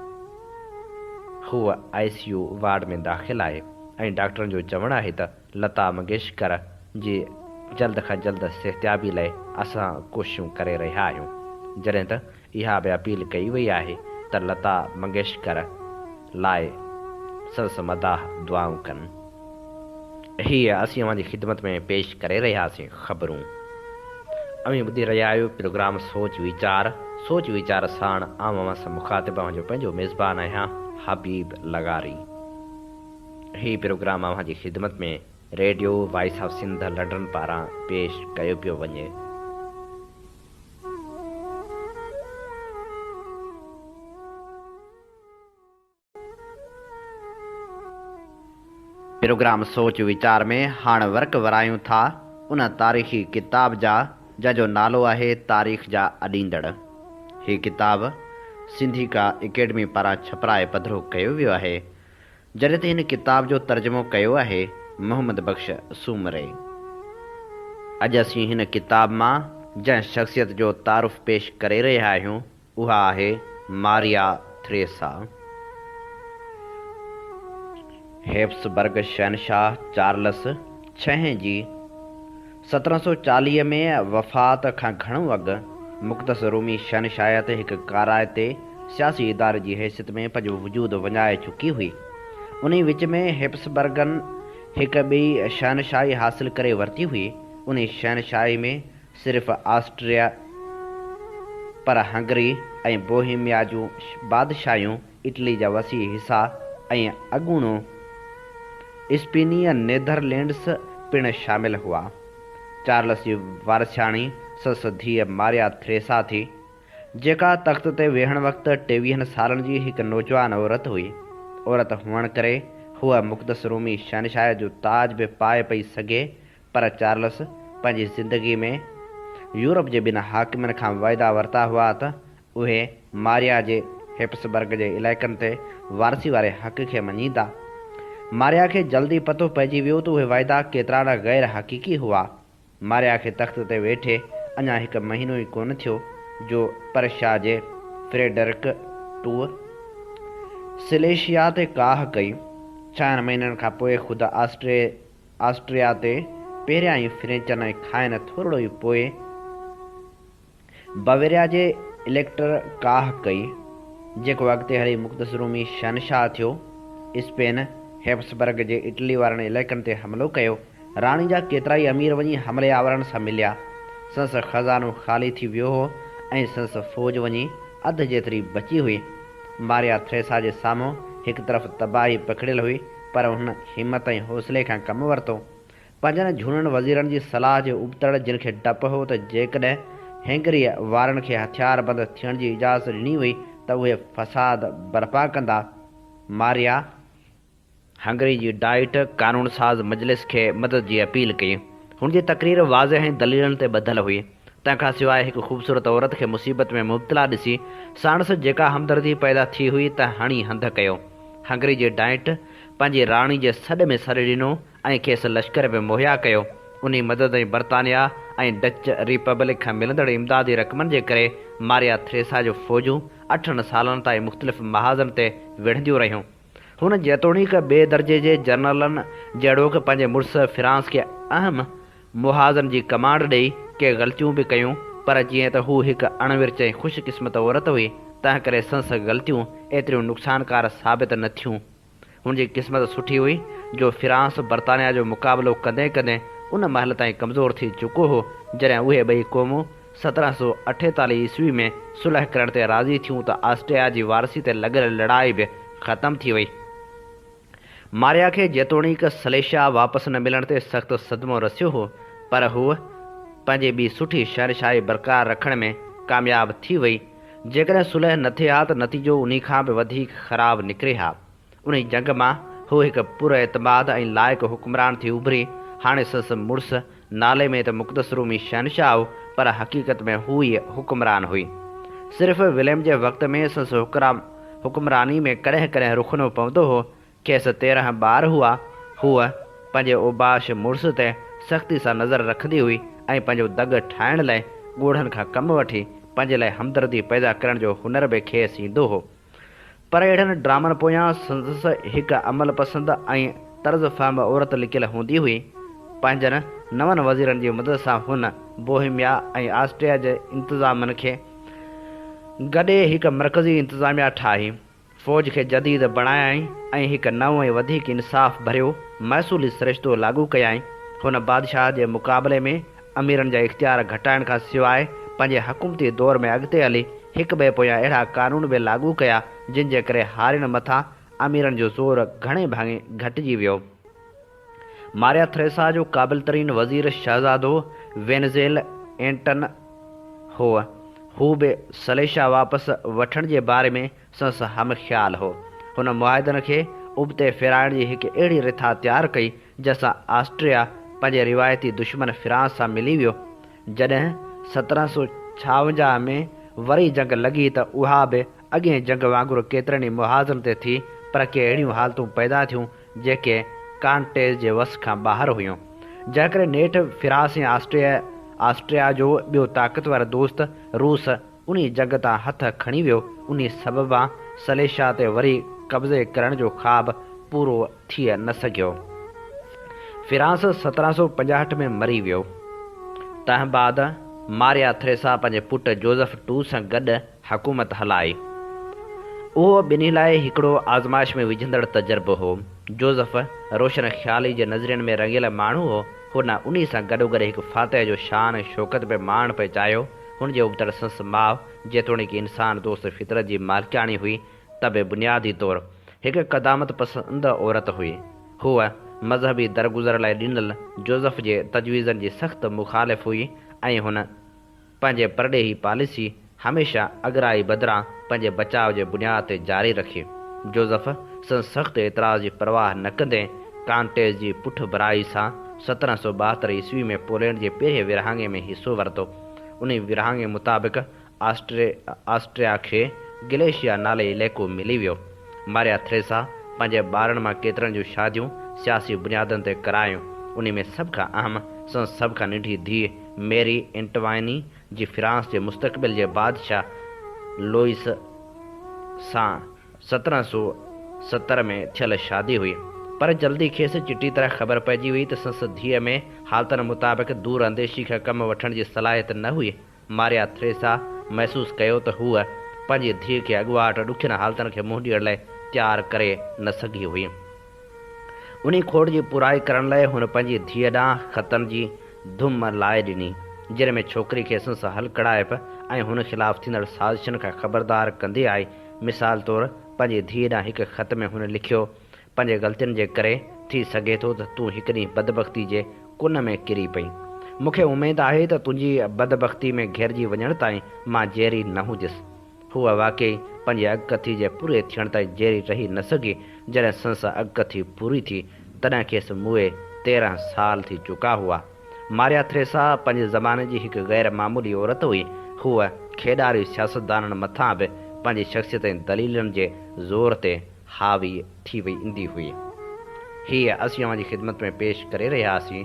हूअ ICU वार्ड में दाख़िल आहे ऐं डॉक्टरनि जो चवणु आहे त लता मंगेशकर जी जल्द खां जल्द सिहतियाबी लाइ असां कोशिशूं करे रहिया आहियूं। जॾहिं त इहा बि अपील कई वई आहे त लता मंगेशकर लाइ संस मदाह दुआऊं कनि। हीअ असीं अव्हां जी ख़िदमत में पेश करे रहियासीं ख़बरूं। अवी ॿुधी रहिया आहियो प्रोग्राम सोच वीचार साण आम अव्हां सां मुखातिब जो पंहिंजो मेज़बान आहियां हबीब लगारी। ही प्रोग्राम अव्हां जी ख़िदमत में radio voice of Sindh London पारां पेश कयो पियो वञे। प्रोग्राम सोच वीचार में हाणे वर्क वरायूं था उन तारीख़ी किताब जा जंहिंजो नालो आहे तारीख़ जा अॾींदड़। हीअ किताब सिंधी का एकेडमी पारां छपराए पधरो कयो वियो आहे, जॾहिं त हिन किताब जो तर्जुमो कयो आहे मोहम्मद बख़्श सूमरे। अॼु असीं हिन किताब मां जंहिं शख़्सियत जो तारुफ़ पेश करे रहिया आहियूं उहा आहे मारिया थ्रेसा। हेब्सबर्ग शहनशाह चार्लस छहें जी 1740 में वफ़ात खां घणो अॻु मुक़दस रोमी शहनशाहियत हिकु काराइते सियासी इदारे जी हैसियत में पंहिंजो वजूद वञाए चुकी हुई। उन विच में हेब्सबर्गन हिकु ॿी शहनशाही हासिल करे वरिती हुई। उन शहनशाही में सिर्फ़ु ऑस्ट्रिया पर हंगरी ऐं बोहेमिया जूं बादशाहियूं, इटली जा वसी हिसा ऐं अॻूणो स्पेनिया नीदरलैंड्स पिणु शामिल हुआ। चार्लस जी वारसियाणी संस धीअ मारिया थ्रेसा थी, जेका तख़्त ते वेहण वक़्तु 23 सालनि जी हिकु नौजवान औरत हुई। औरत हुअण करे हूअ मुक़दस रोमी शहनशाह जो ताज बि पाए पई सघे, पर चार्लस पंहिंजी ज़िंदगी में यूरोप जे ॿिनि हाकिमनि खां वाइदा वरिता हुआ त उहे मारिया जे हेब्सबर्ग जे इलाइक़नि ते वारसी वारे हक़ खे मञींदा। मारिया खे जल्दी पतो पइजी वियो त उहे वाइदा केतिरा न गैर हक़ीक़ी हुआ। मारिया खे तख़्त ते वेठे अञा हिकु महीनो ई कोन थियो जो पर्शिया जे फ्रेडरिक II सिलेशिया ते काह कई। 6 महीननि खां पोइ ख़ुदि ऑस्ट्रिया ते पहिरियां ई फ्रेंचनि ऐं खाइनि थोरो ई पोइ बवेरिया जे इलेक्टर काह कई, जेको अॻिते हली मुक़दस रोमी शहनशाह थियो। स्पेन हेब्सबर्ग जे इटली वारनि इलाइक़नि ते हमिलो कयो। राणी जा केतिरा ई अमीर वञी हमले आवरण सां मिलिया। संस ख़ज़ानो ख़ाली थी वियो हो ऐं संस फ़ौज वञी अधु जेतिरी बची हुई। मारिया थ्रेसा जे साम्हूं हिकु तरफ़ तबाही पखिड़ियल हुई, पर हुन हिमत ऐं हौसले खां कमु वरितो। पंहिंजनि झूननि वज़ीरनि जी सलाह जे उबतड़, जिन खे डपु हो त जेकॾहिं हैंगरीअ वारनि खे हथियारबंद थियण जी इजाज़त ॾिनी हुई त उहे फ़साद बर्पा कंदा, मारिया हंगरी जी डाइट कानून साज़ मजलिस खे मदद जी अपील कई। हुन जी तक़रीर वाज़ह ऐं दलीलनि ते ॿधल हुई। तंहिंखां सवाइ हिकु ख़ूबसूरत औरत खे मुसीबत में मुब्तला ॾिसी साणस जेका हमदर्दी पैदा थी हुई त हणी हंधि कयो। हंगरी जी डाइट पंहिंजी राणी जे सॾ में सॾु ॾिनो ऐं खेसि लश्कर बि मुहैया कयो। उन मदद ऐं बर्तानिया ऐं डच रिपब्लिक खां मिलंदड़ इमदादी रक़मनि जे करे मारिया थ्रेसा जो फ़ौजूं 8 सालनि ताईं मुख़्तलिफ़ महाज़नि ते विढ़ंदियूं रहियूं। हुन जेतोणीकि ॿिए दर्जे जे जनरलनि जहिड़ोकि पंहिंजे मुड़ुस फिरांस खे अहम मुहाज़नि जी कमांड ॾेई के ग़लतियूं बि कयूं, पर जीअं त हू हिकु अणविरच ऐं ख़ुशकिस्मत औरत हुई, तंहिं करे संस ग़लतियूं एतिरियूं नुक़सानकार साबित न थियूं। हुनजी क़िस्मत सुठी हुई जो फिरांस बर्तानिया जो मुक़ाबिलो कंदे कंदे उन महल ताईं कमज़ोर थी चुको हो जॾहिं उहे ॿई क़ौमूं 1748 ईस्वी में सुलह करण ते राज़ी थियूं त ऑस्ट्रिया जी वारसी ते लॻल लड़ाई बि ख़तमु थी वई। मारिया खे जेतोणीकि सलेशिया वापसि न मिलण ते सख़्तु सदमो रसियो हो, पर हूअ पंहिंजी ॿी सुठी शहनशाही बरक़रार रखण में कामयाबु थी वई। जेकॾहिं सुलह न थिए हा त नतीजो उन खां बि वधीक ख़राबु निकिरे हा। उन जंग मां हू हिकु पुरएतमाद ऐं लाइक़ु हुक्मरान थी उभरी। हाणे संस मुड़ुसु नाले में त मुख़्तसरूमी शहनशाह हो, पर हक़ीक़त में हू ई हुक्मरान हुई। सिर्फ़ विलियम जे वक़्त में संस हुक्मरानी में कॾहिं कॾहिं रुखनो पवंदो हो। खेसि 13 ॿार हुआ। हूअ पंहिंजे ओबाश मुड़ुस ते सख़्ती सां नज़र रखंदी हुई ऐं पंहिंजो दॻ ठाहिण लाइ ॻोढ़नि खां कमु वठी पंहिंजे लाइ हमदर्दी पैदा करण जो हुनर बि खेसि ईंदो हो। पर अहिड़नि ड्रामनि पोयां संदसि हिकु अमल पसंदि ऐं तर्ज़ फ़हम औरत लिकियल हूंदी हुई। पंहिंजनि नवनि वज़ीरनि जी मदद सां हुन बोहिमिया ऐं ऑस्ट्रिया जे इंतिज़ामनि खे गॾे हिकु मर्कज़ी इंतिज़ामिया ठाही, फ़ौज खे जदीद बणायाई ऐं हिकु नओं ऐं वधीक इंसाफ़ भरियो महसूली सिरिश्तो लागू कयाई। हुन बादशाह जे मुक़ाबले में अमीरनि जा इख़्तियार घटाइण खां सवाइ पंहिंजे हुकूमती दौर में अॻिते हली हिकु ॿिए पोयां अहिड़ा क़ानून बि लागू कया जिन जे करे हारियुनि मथां अमीरनि जो ज़ोर घणे भाङे घटिजी वियो। मारिया थ्रेसा जो क़ाबिल तरीन वज़ीर शहज़ादो वेनेज़ुएला एंटन हो। हू बि सलेशा वापसि वठण जे बारे में संस हम ख़्याल हो। हुन मुआहिदनि खे उबते फिराइण जी हिकु अहिड़ी रिथा तयारु कई जंहिंसां ऑस्ट्रिया पंहिंजे रिवायती दुश्मन फ्रांस सां मिली वियो। जॾहिं 1756 में वरी जंग लॻी त उहा बि अॻे जंग वांगुरु केतिरनि ई मुहाज़नि ते थी, पर के अहिड़ियूं हालतूं पैदा थियूं जेके कांटेज जे वस खां ॿाहिरि हुयूं, जंहिं करे नेठि फ्रांस ऐं ऑस्ट्रिया जो ॿियो ताक़तवर दोस्त रूस उन जंग तां हथ खणी वियो। उन सबबा सलेशा ते वरी कब्ज़े करण जो ख़्वाबु पूरो थी न सघियो। फ्रांस 1765 में मरी वियो। तंहिं बाद मारिया थ्रेसा पंहिंजे पुटु जोज़फ टू सां गॾु हुकूमत हलाई। उहो ॿिन्ही लाइ हिकिड़ो आज़माइश में विझंदड़ तजुर्बो हो। जोज़फ रोशन ख़्याली जे नज़रियनि में रंगियल माण्हू हो। हुन उन सां गॾोगॾु हिकु फातह जो शान ऐं शौक़त बि माण पिए चाहियो। हुन जे उबतड़ संस माउ जेतोणीकि इंसान दोस्त फितरत जी मालिकाणी हुई, त बि बुनियादी तौरु हिकु क़दामत पसंदि औरत हुई। हूअ मज़हबी दरगुज़र लाइ ॾिनल जोज़फ जे तजवीज़नि जी सख़्तु मुख़ालिफ़ हुई ऐं हुन पंहिंजे परॾेही पॉलिसी हमेशह अॻिराई बदिरां पंहिंजे बचाव जे बुनियाद ते जारी रखी। जोज़फ संस सख़्तु एतिराज़ जी परवाह न कंदे कांटेज जी पुठि भराई सां 1772 ईस्वी में पोलैंड जे पहिरें विरहाङे में हिसो वरितो। उन विरहाङे मुताबिक़ ऑस्ट्रिया खे गिलेशिया नाले इलाइक़ो मिली वियो। मारिया थ्रेसा पंहिंजे ॿारनि मां केतिरनि जूं शादियूं सियासी बुनियादनि ते करायूं। उन में सभ खां अहम संस सभ खां नंढी धीउ मेरी एंटवाइनी जी फ्रांस जे मुस्तक़बिल जे बादशाह लोइस सां 1770 में थियल शादी हुई। पर जल्दी खेसि चिटी तरह ख़बर पइजी हुई त संस धीअ में हालतनि मुताबिक़ दूर अंदेशी खां कमु वठण जी सलाहियत न हुई। मारिया थ्रेसा महसूसु कयो त हूअ पंहिंजी धीअ खे अॻुवाट ॾुखियनि हालतनि खे मुंहुं ॾियण लाइ तयारु करे न सघी हुई। उन खोड़ जी पुराई करण लाइ हुन पंहिंजी धीअ ॾांहुं ख़तनि जी धुम लाए ॾिनी, जिन में छोकिरी खे संस हल कड़ाइप ऐं हुन ख़िलाफ़ु थींदड़ साज़िशनि खां ख़बरदार कंदी आई। मिसाल तौरु पंहिंजी धीअ ॾांहुं हिकु ख़त में हुन लिखियो, पंहिंजे ग़लतियुनि जे करे थी सघे थो त तूं हिकु ॾींहुं बदबख़्ती जे कुन में किरी पई। मूंखे उमेदु आहे त तुंहिंजी बदबख़्ती में घिरजी वञण ताईं मां जहिरी न हुजसि। हूअ वाक़ई पंहिंजे अॻकथी जे पूरे थियण ताईं जहिरी रही न सघी। जॾहिं संस अॻकथी पूरी थी तॾहिं खेसि मुए 13 साल थी चुका हुआ। मारिया थ्रेसा पंहिंजे ज़माने जी हिकु गैर मामूली औरत हुई। हूअ खेॾारी सियासतदाननि मथां बि पंहिंजी शख़्सियत ऐं दलीलनि जे ज़ोर ते हावी थी वई ईंदी हुई। हीअ असीं अव्हां जी ख़िदमत में पेश करे रहियासीं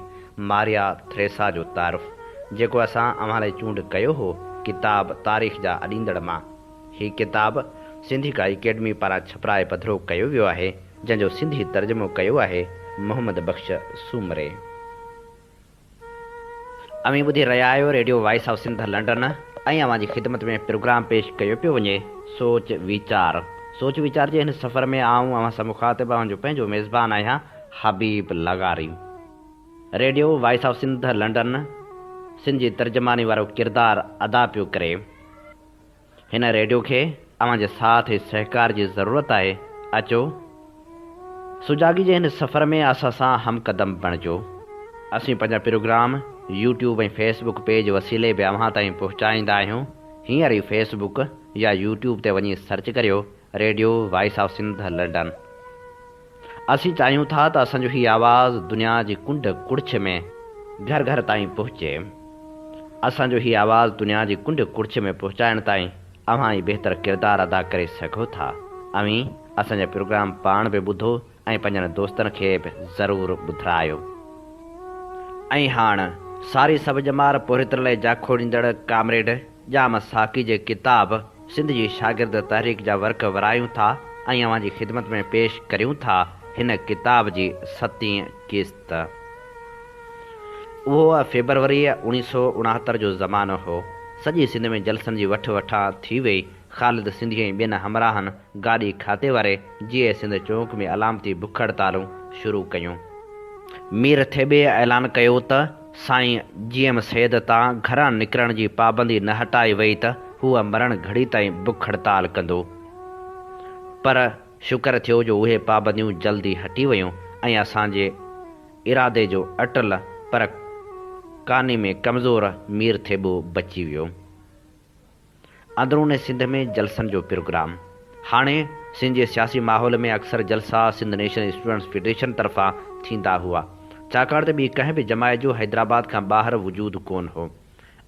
मारिया थ्रेसा जो तारीफ़, जेको असां अव्हां लाइ चूंड कयो हो किताब तारीख़ जा अॾींदड़ मां। हीअ किताब सिंधी का अकेडमी पारां छपराए पधिरो कयो वियो आहे, जंहिंजो सिंधी तर्जुमो कयो आहे मोहम्मद बख़्श सूमरे। अमीं ॿुधी रहिया आहियो radio voice of Sindh London ऐं अव्हां जी ख़िदमत में प्रोग्राम पेश कयो पियो वञे सोच वीचार। सोच वीचार जे हिन सफ़र में आऊं अव्हां सां मुख़ातिब जो पंहिंजो मेज़बान आहियां Habib Lagari. Radio voice of Sindh London Sindhi तर्जमानी वारो किरदारु अदा पियो करे। हिन रेडियो खे अव्हां जे साथ ऐं सहकार जी ज़रूरत आहे। अचो सुजागी जे हिन सफ़र में असां सां हमक़दम बणिजो। असीं पंहिंजा प्रोग्राम यूट्यूब ऐं फेसबुक पेज वसीले बि अव्हां ताईं पहुचाईंदा आहियूं। हींअर ई फेसबुक या यूट्यूब ते वञी सर्च करियो radio voice of Sindh London. असीं चाहियूं था त असांजो हीअ आवाज़ दुनिया जी कुंड कुड़छ में घर घर ताईं पहुचे। असांजो हीअ आवाज़ दुनिया जी कुंड कुड़छ में पहुचाइण ताईं अव्हां ई बहितर किरदारु अदा करे सघो था। अवीं असांजा प्रोग्राम पाण बि ॿुधो ऐं पंहिंजनि दोस्तनि खे बि ज़रूरु ॿुधायो। ऐं हाणे सारी सभ जमार पोरितर लाइ जाखोड़ींदड़ कामरेड जाम साकी जे किताब सिंध जी शागिर्द तहरीक जा वर्क वरायूं था ऐं अव्हां जी ख़िदमत में पेश करियूं था हिन किताब जी 7वीं क़िस्त। उहो फेबरवरी 1969 जो ज़मानो हो। सॼी सिंध में जलसनि जी वठ वठां थी वई। ख़ालिद सिंधी ऐं ॿियनि हमराहनि गाॾी खाते वारे जीए सिंध चौक में अलामती बुख हड़तालूं शुरू कयूं। मीर थेबे ऐलान कयो त साईं जीएम सैद तां घरां निकिरण जी पाबंदी न हटाई वई त हूअ मरण घड़ी ताईं बुख हड़ताल कंदो। पर शुक्र थियो जो उहे पाबंदियूं जल्दी हटी वयूं ऐं असांजे इरादे जो अटल पर कानी में कमज़ोर मीर थेबो बची वियो। अंदरूने सिंध में जलसनि जो प्रोग्राम। हाणे सिंध जे सियासी माहौल में अक्सर जलसा सिंध नेशनल स्टूडेंट्स फेडरेशन तरफ़ां थींदा हुआ, छाकाणि त ॿी कंहिं बि जमायत जो हैदराबाद खां ॿाहिरि वजूद कोन हो।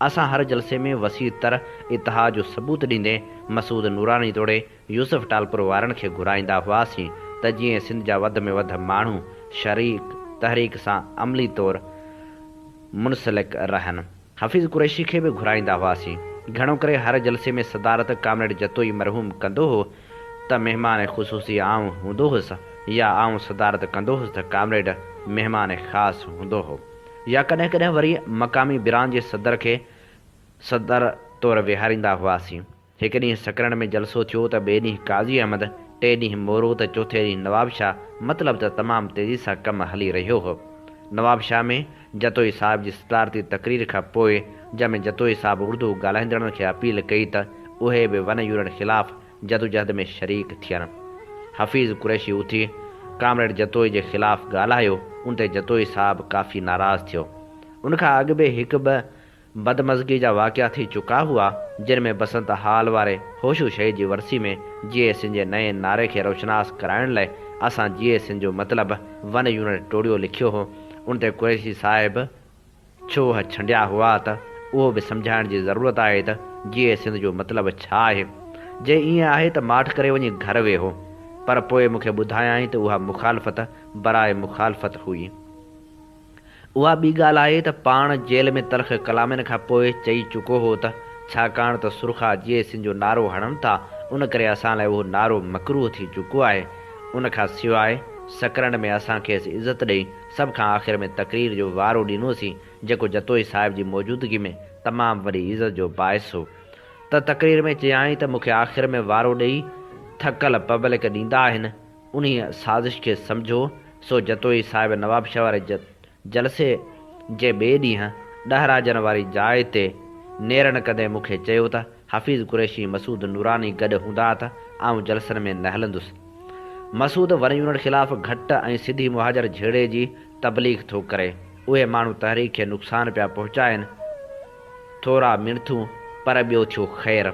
असां हर जलसे में वसी तर इतिहाद जो सबूत ॾींदे मसूद नूरानी तोड़े यूसुफ टालपुर वारनि खे घुराईंदा हुआसीं त जीअं सिंध जा वधि में वधि माण्हू शरीक तहरीक सां अमली तौरु मुनसलिक रहनि। हफ़ीज़ कुरैशी खे बि घुराईंदा हुआसीं। घणो करे हर जलसे में सदारत कामरेड जतोई मरहूम कंदो हो त महिमान ख़ुसूसी आऊं हूंदो हुउसि या आऊं सदारत कंदो हुउसि त कामरेड महिमान ख़ासि हूंदो हो, या कॾहिं कॾहिं वरी मक़ामी बिरान जे सदर खे सदर तौरु विहारींदा हुआसीं। हिकु ॾींहुं सकरण में जलसो थियो त ॿिए ॾींहुं काज़ी अहमद, टे ॾींहुं मोरो त चौथे ॾींहुं नवाब शाह, मतिलबु त तमामु तेज़ी सां कमु हली रहियो हो। नवाब शाह में जतोई साहिब जी सदारती तक़रीर खां पोइ जंहिंमें जतोई साहिब उर्दू ॻाल्हाईंदड़नि खे अपील कई त उहे बि वन यूनिट ख़िलाफ़ु जदोजहद में शरीक थियनि। हफ़ीज़ कुरैशी उथी कामरेड जतोई जे ख़िलाफ़ु ॻाल्हायो। उन ते जतोई साहिब काफ़ी नाराज़ थियो। उनखां अॻु बि हिकु ॿ बदमज़गी जा वाक़िया थी चुका हुआ, जिन में बसंत हाल वारे होशू शहीद जी वरसी में जीए सिंध जे नए नारे खे रोशनास कराइण लाइ असां जीए सिंध जो मतिलबु वन यूनिट टोड़ियो लिखियो हो। उन ते कुरैशी साहिब छो छंडिया हुआ त उहो बि सम्झाइण जी ज़रूरत आहे त जीए सिंध जो मतिलबु छा आहे। जे ईअं आहे त माठ करे वञी घर वेहो, पर पोइ मूंखे ॿुधायाई त उहा मुखालफ़त बराए मुखालफ़त हुई। उहा ॿी ॻाल्हि आहे त पाण जेल में तलख़ कलामनि खां पोइ चई चुको हो त छाकाणि त सुरखा जीए सिंध जो नारो हणनि था, उन करे असां लाइ उहो नारो मकरूह थी चुको आहे। उनखां सवाइ सकरण में असां खेसि इज़त ॾेई सभ खां आख़िर में तक़रीर जो वारो ॾिनोसीं, जेको जतोई साहिब जी मौजूदगी में तमामु वॾी इज़त जो बाइसु हो। त तक़रीर में चयाईं त मूंखे आख़िर में वारो ॾेई थकल पब्लिक ॾींदा आहिनि। उन साज़िश खे सम्झो। सो जतोई साहिब नवाब शाह वारे जलसे जे ॿिए ॾींहुं 10 राजनि वारी जाइ ते नेरनि कंदे मूंखे चयो त हफ़ीज़ कुरैशी मसूद नूरानी गॾु हूंदा त आउं जलसनि में न हलंदुसि। मसूद वन यूनिट ख़िलाफ़ु घटि ऐं सिधी मुहाजर झेड़े जी तबलीग थो करे। उहे माण्हू तहरीक खे नुक़सानु पिया पहुचाइनि। थोरा मिनथूं पर ॿियो थियो ख़ैरु।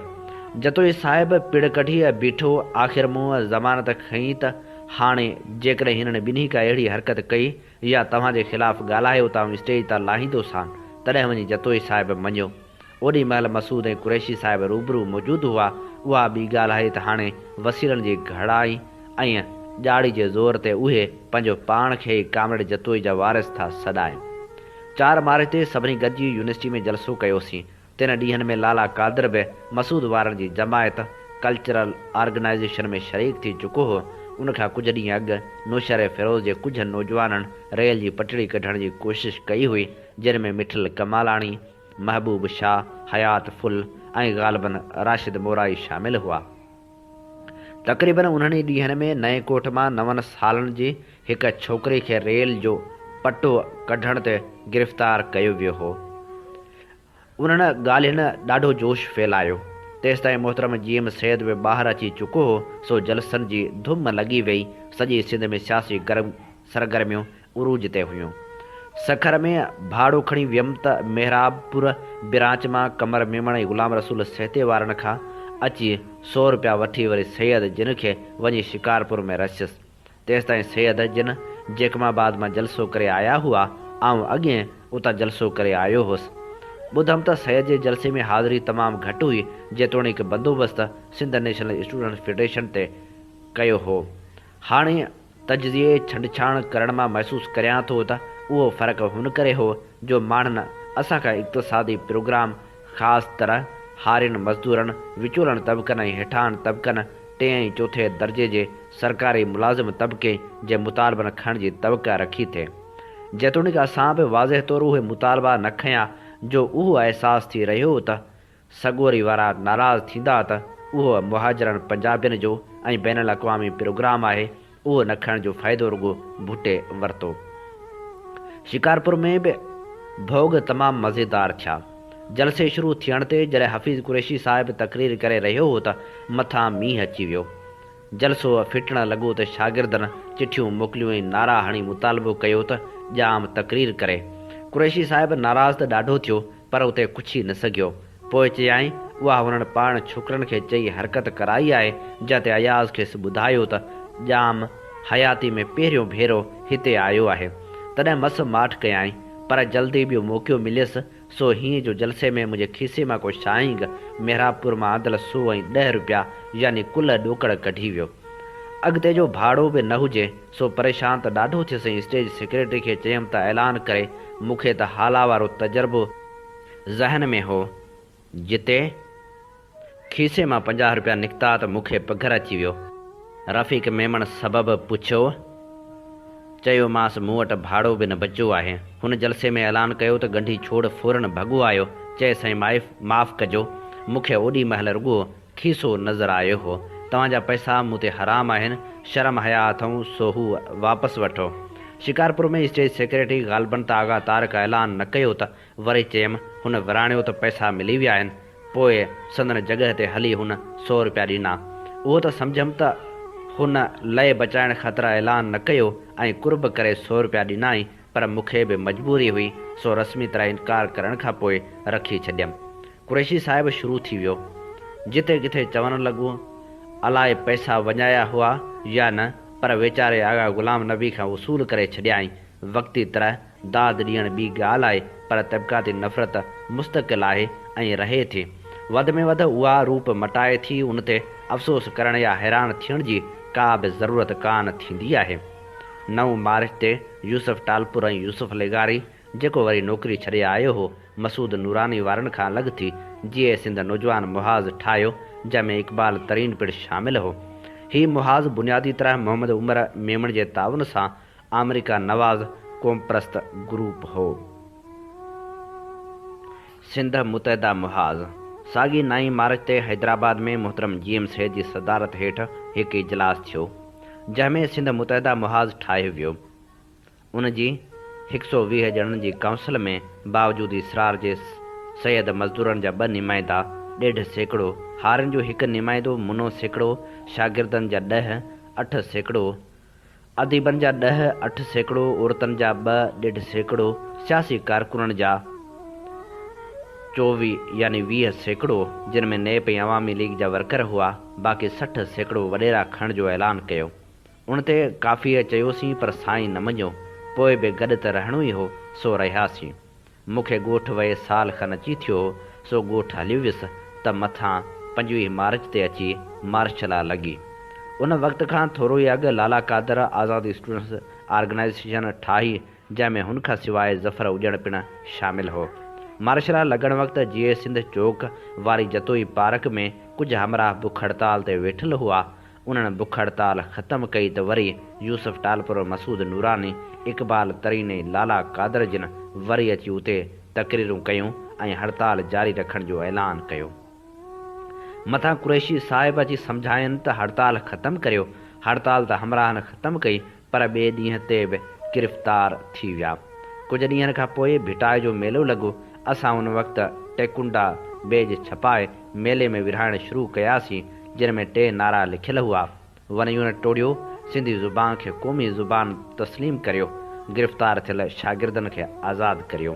जतोई साहिब पिड़ कढी बीठो। आख़िर मूं ज़मानत खईं त हाणे जेकॾहिं हिननि ॿिन्ही का अहिड़ी हरकत कई या तव्हांजे ख़िलाफ़ु ॻाल्हायो त आउं स्टेज तां लाहींदोसांनि, तॾहिं वञी जतोई साहिब मञियो। ओॾी महिल मसूद ऐं कुरैशी साहिब रूबरू मौजूदु हुआ। उहा ॿी ॻाल्हि आहे त हाणे वसीलनि जी घड़ाई ऐं ॼाड़ी जे ज़ोर ते उहे पंहिंजो पाण खे ई कामरेड जतोई जा वारिस था सॾाइनि। 4 मार्च ते सभिनी गॾिजी यूनिवर्सिटी में जलसो कयोसीं। 3 ॾींहंनि में लाला कादर बि मसूद वारनि जी जमायत कल्चरल ऑर्गेनाइज़ेशन में शरीक थी चुको हो। उनखां कुझु ॾींहं अॻु नौशर फ़िरोज़ जे कुझु नौजवाननि रेल जी पटड़ी कढण जी कोशिशि कई हुई, जिन में मिठल कमालाणी, महबूब शाह, हयात फुल ऐं ग़ालिबन राशिद मोराई शामिल हुआ। तक़रीबन उन्हनि ॾींहंनि में नए कोट मां 9 सालनि जी हिकु छोकिरी खे रेल जो पटो कढण ते गिरफ़्तार कयो वियो हो। उन्हनि ॻाल्हियुनि ॾाढो जोश फैलायो। तेसि ताईं मोहतरम जीएम सैद बि ॿाहिरि अची चुको हो। सो जलसनि जी धुम लॻी वई। सॼी सिंध में सियासी सरगर्मियूं उरूज ते हुयूं। सखर में भाड़ो खणी वियमि त मेहराबपुर बिरांच मां कमर मेमण ऐं ग़ुलाम रसूल सहते वारनि खां अची 100 रुपया वठी वरी सैयद जिन खे वञी शिकारपुर में रसियसि। तेसिताईं सैयद जिन जेकमाबाद मां जलसो करे आया हुआ ऐं अॻे उतां जलसो करे आयो हुउसि। ॿुधमि त सैयद जे जलसे में हाज़िरी तमामु घटि हुई, जेतोणीकि बंदोबस्तु सिंध नेशनल स्टूडेंट फेडरेशन ते कयो हो। हाणे तजिज़िये छंडछाण करण मां महसूसु करियां थो त उहो फ़र्क़ु हुन करे हो जो माण्हुनि असांखां इक़्तिसादी प्रोग्राम ख़ासि तरह हारियुनि मज़दूरनि, विचोलनि तबिक़नि ऐं हेठान तबिक़नि, टें ऐं चोथे दर्जे जे सरकारी मुलाज़िम तबिके जे मुतालबनि खणण जी तवक़ा रखी थे। जेतोणीकि असां बि वाज़ह तौरु उहे मुतालबा न खयां जो उहो अहसासु थी रहियो त सॻोरी वारा नाराज़ थींदा त उहो मुहाजिरनि पंजाबियुनि जो ऐं बैन अल-अक़वामी प्रोग्राम आहे, उहो न खणण जो फ़ाइदो रुॻो भुटे वरितो। शिकारपुर में बि भोग तमामु मज़ेदार थिया। जलसे शुरू थियण ते जॾहिं हफ़ीज़ कुरैशी साहिबु तक़रीर करे रहियो हो त मथां मींहुं अची वियो। जलसो फिटण लॻो त शागिर्दनि चिठियूं मोकिलियूं ऐं नारा हणी मुतालबो कयो त ॼाम तक़रीर करे। कुरैशी साहिबु नाराज़ त ॾाढो थियो, पर उते कुझु ई न सघियो। पोइ चयाईं उहा हुननि पाण छोकिरनि खे चई हरकत कराई आहे, जिते अयाज़ खेसि ॿुधायो त ॼाम हयाती में पहिरियों भेरो हिते आयो आहे। तॾहिं मस माठ कयाईं, पर जल्दी ॿियो मौक़ो मिलियसि। सो हीअं जो जलसे में मुंहिंजे खीसे मां को शाइंग मेहराबपुर मां आदल 100 ऐं 10 रुपया यानी कुल ॾोकड़ कढी वियो। अॻिते जो भाड़ो बि न हुजे, सो परेशान त ॾाढो थियुसि ऐं स्टेज सेक्रेटरी खे चयमि त ऐलान करे। मूंखे त हाला वारो तजुर्बो ज़हन में हो, जिते खीसे मां 50 रुपया निकिता त मूंखे पघर अची वियो। रफ़ीक मेमण सबबु पुछियो, चयोमांसि मूं वटि भाड़ो बि न बचियो आहे। हुन जलसे में ऐलान कयो त गंढी छोड़ फौरन भॻो आयो। चए साईं माफ़ कजो, मूंखे ओॾी महिल रुॻो खीसो नज़र आयो हो। तव्हांजा पैसा मूं ते हराम आहिनि, शर्म हया अथऊं, सो हू वापसि वठो। शिकारपुर में स्टेज सेक्रेटरी ग़ालिबन त आगा तारक ऐलान न कयो त वरी चयमि हुन विराणियो त पैसा मिली विया आहिनि। पोइ संदन जॻह ते हली हुन 100 रुपया ॾिना। उहो त सम्झमि त हुन लय बचाइण ख़ातिर ऐलान न कयो ऐं कुर्ब करे 100 रुपया ॾिनाई, पर मूंखे बि मजबूरी हुई, सो रस्मी तरह इनकार करण खां पोइ रखी छॾियमि। कुरैशी साहिबु शुरू थी वियो, जिते किथे चवणु लॻो अलाए पैसा वञाया हुआ या न, पर वीचारे आगा ग़ुलाम नबी खां वसूल करे छॾियाई। वक़्ती तरह दाद ॾियण ॿी ॻाल्हि आहे, पर तबिक़ाती नफ़रत मुस्तक़िल आहे ऐं रहे थी। वधि में वधि उहा रूप मटाए थी। उन ते अफ़सोस करण या हैरान थियण जी का बि ज़रूरत कान थींदी आहे। 9 मार्च ते यूसुफ टालपुर ऐं यूसुफ लेगारी, जेको वरी नौकिरी छॾे आयो हो, मसूद नूरानी वारनि खां अलॻि थी जीए सिंध नौजवान मुहाज़ ठाहियो, जंहिंमें इक़बाल तरीन पिणु शामिलु हो। हीउ मुहाज़ बुनियादी तरह मोहम्मद उमर मेमण जे ताउन सां अमेरिका नवाज़ क़ौमप्रस्त ग्रुप हो। सिंध मुतहदा मुहाज़ साॻी 9 मार्च ते हैदराबाद में मोहतरम GM सैद जी सदारत हेठि हिकु इजलास थियो, जंहिंमें सिंध मुतहदा मुहाज़ ठाहियो वियो। उन जी 120 ॼणनि जी काउंसिल में बावजूद इसरार जे सैयद मज़दूरनि जा 2 नुमाइंदा, 1.5 सैकड़ो, हारियुनि जो 1 नुमाइंदो, मुनो सैकड़ो, शागिर्दनि जा 10, 8 सैकड़ो, अदीबनि जा 10, 8 सैकड़ो, औरतुनि जा 2, 1.5 सैकड़ो, सियासी कारकुननि जा 24 यानी 20 सैकड़ो, जिन में नेप ऐं अवामी लीग जा वर्कर हुआ, बाक़ी 60 सैकड़ो वॾेरा खणण जो ऐलान कयो। उन ते काफ़ीअ चयोसीं, पर साईं न मञियो। पोइ बि गॾु त रहणो ई हो, सो रहियासीं। मूंखे ॻोठु वए साल खनि अची थियो, सो ॻोठु हली वियुसि त मथां 25 मार्च ते अची मार्शला लॻी। उन वक़्त खां थोरो ई अॻु लाला कादर आज़ादी स्टूडेंट्स ऑर्गेनाइज़ेशन ठाही, जंहिंमें हुन खां सवाइ ज़फ़र हुजण पिणु शामिलु हो। मार्शला लॻण वक़्तु जीए सिंध चौक वारी जतोई पार्क में कुझु हमराह बुख हड़ताल ते वेठल हुआ। उन्हनि बुख हड़ताल ख़तमु कई त वरी यूसुफ टालपुर, मसूद नूरानी, इक़बाल तरीन ऐं लाला कादर जिन वरी अची उते तक़रीरूं कयूं ऐं हड़ताल जारी रखण जो ऐलान कयो। मथां कुरैशी साहिब अची सम्झायनि त हड़ताल ख़तमु करियो। हड़ताल त हमराहनि ख़तमु कई, पर ॿिए ॾींहं ते बि गिरफ़्तार थी विया। कुझु ॾींहंनि खां पोइ भिटाए जो मेलो लॻो। असां उन वक़्तु टेकुंडा बेज छपाए मेले में विरहाइण शुरू कयासीं, जिन में 3 नारा लिखियलु हुआ, वनयुनि टोड़ियो, सिंधी ज़ुबान खे क़ौमी ज़ुबान तस्लीम करियो, गिरफ़्तार थियल शागिर्दनि खे आज़ादु करियो।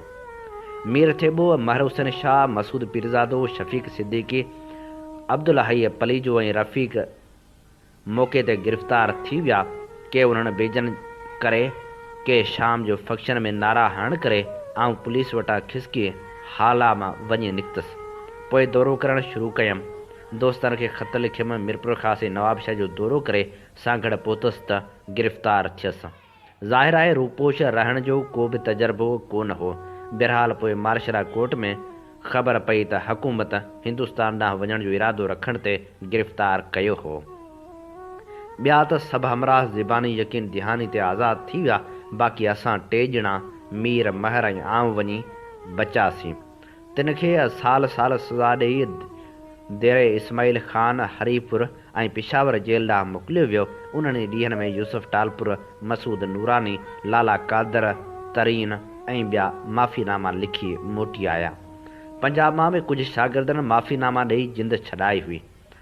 मीर थेबो, महर हुसैन शाह, मसूद पीरज़ादो, शफ़ीक सिद्दीकी, अब्दुल हई पलीजो ऐं रफ़ीक मौक़े ते गिरफ़्तार थी विया। के उन्हनि बेजन करे के शाम जो फंक्शन में नारा हरण करे आउं पुलिस वटां खिसकी हाला मां वञी निकितसि। पोइ दौरो करणु शुरू कयमि। दोस्तनि खे ख़त लिखियुमि। मिरपुर खां नवाबशाह जो दौरो करे सांगड़ पहुतुसि त गिरफ़्तार थियसि। ज़ाहिर आहे रूपोश रहण जो को बि तजुर्बो कोन हो। बहरहाल पोइ मार्शरा कोर्ट में ख़बर पई त हुकूमत हिंदुस्तान ॾांहुं वञण जो इरादो रखण ते गिरफ़्तार कयो हो। ॿिया त सभु हमराह ज़िबानी यकीन दिहानी ते आज़ादु थी विया। बाक़ी असां 3 ॼणा मीर महर ऐं आउं वञी बचियासीं। तिन खे साल साल सज़ा ॾेई देरे इस्माइल ख़ान हरीपुर ऐं पिशावर जेल ॾांहुं मोकिलियो वियो। उन्हनि ॾींहनि में यूसुफ टालपुर, मसूद नूरानी, लाला कादर तरीन ऐं ॿिया माफ़ीनामा लिखी मोटी आया। पंजाब मां बि कुझु शागिर्दनि माफ़ीनामा ॾेई जिंद छॾाई हुई।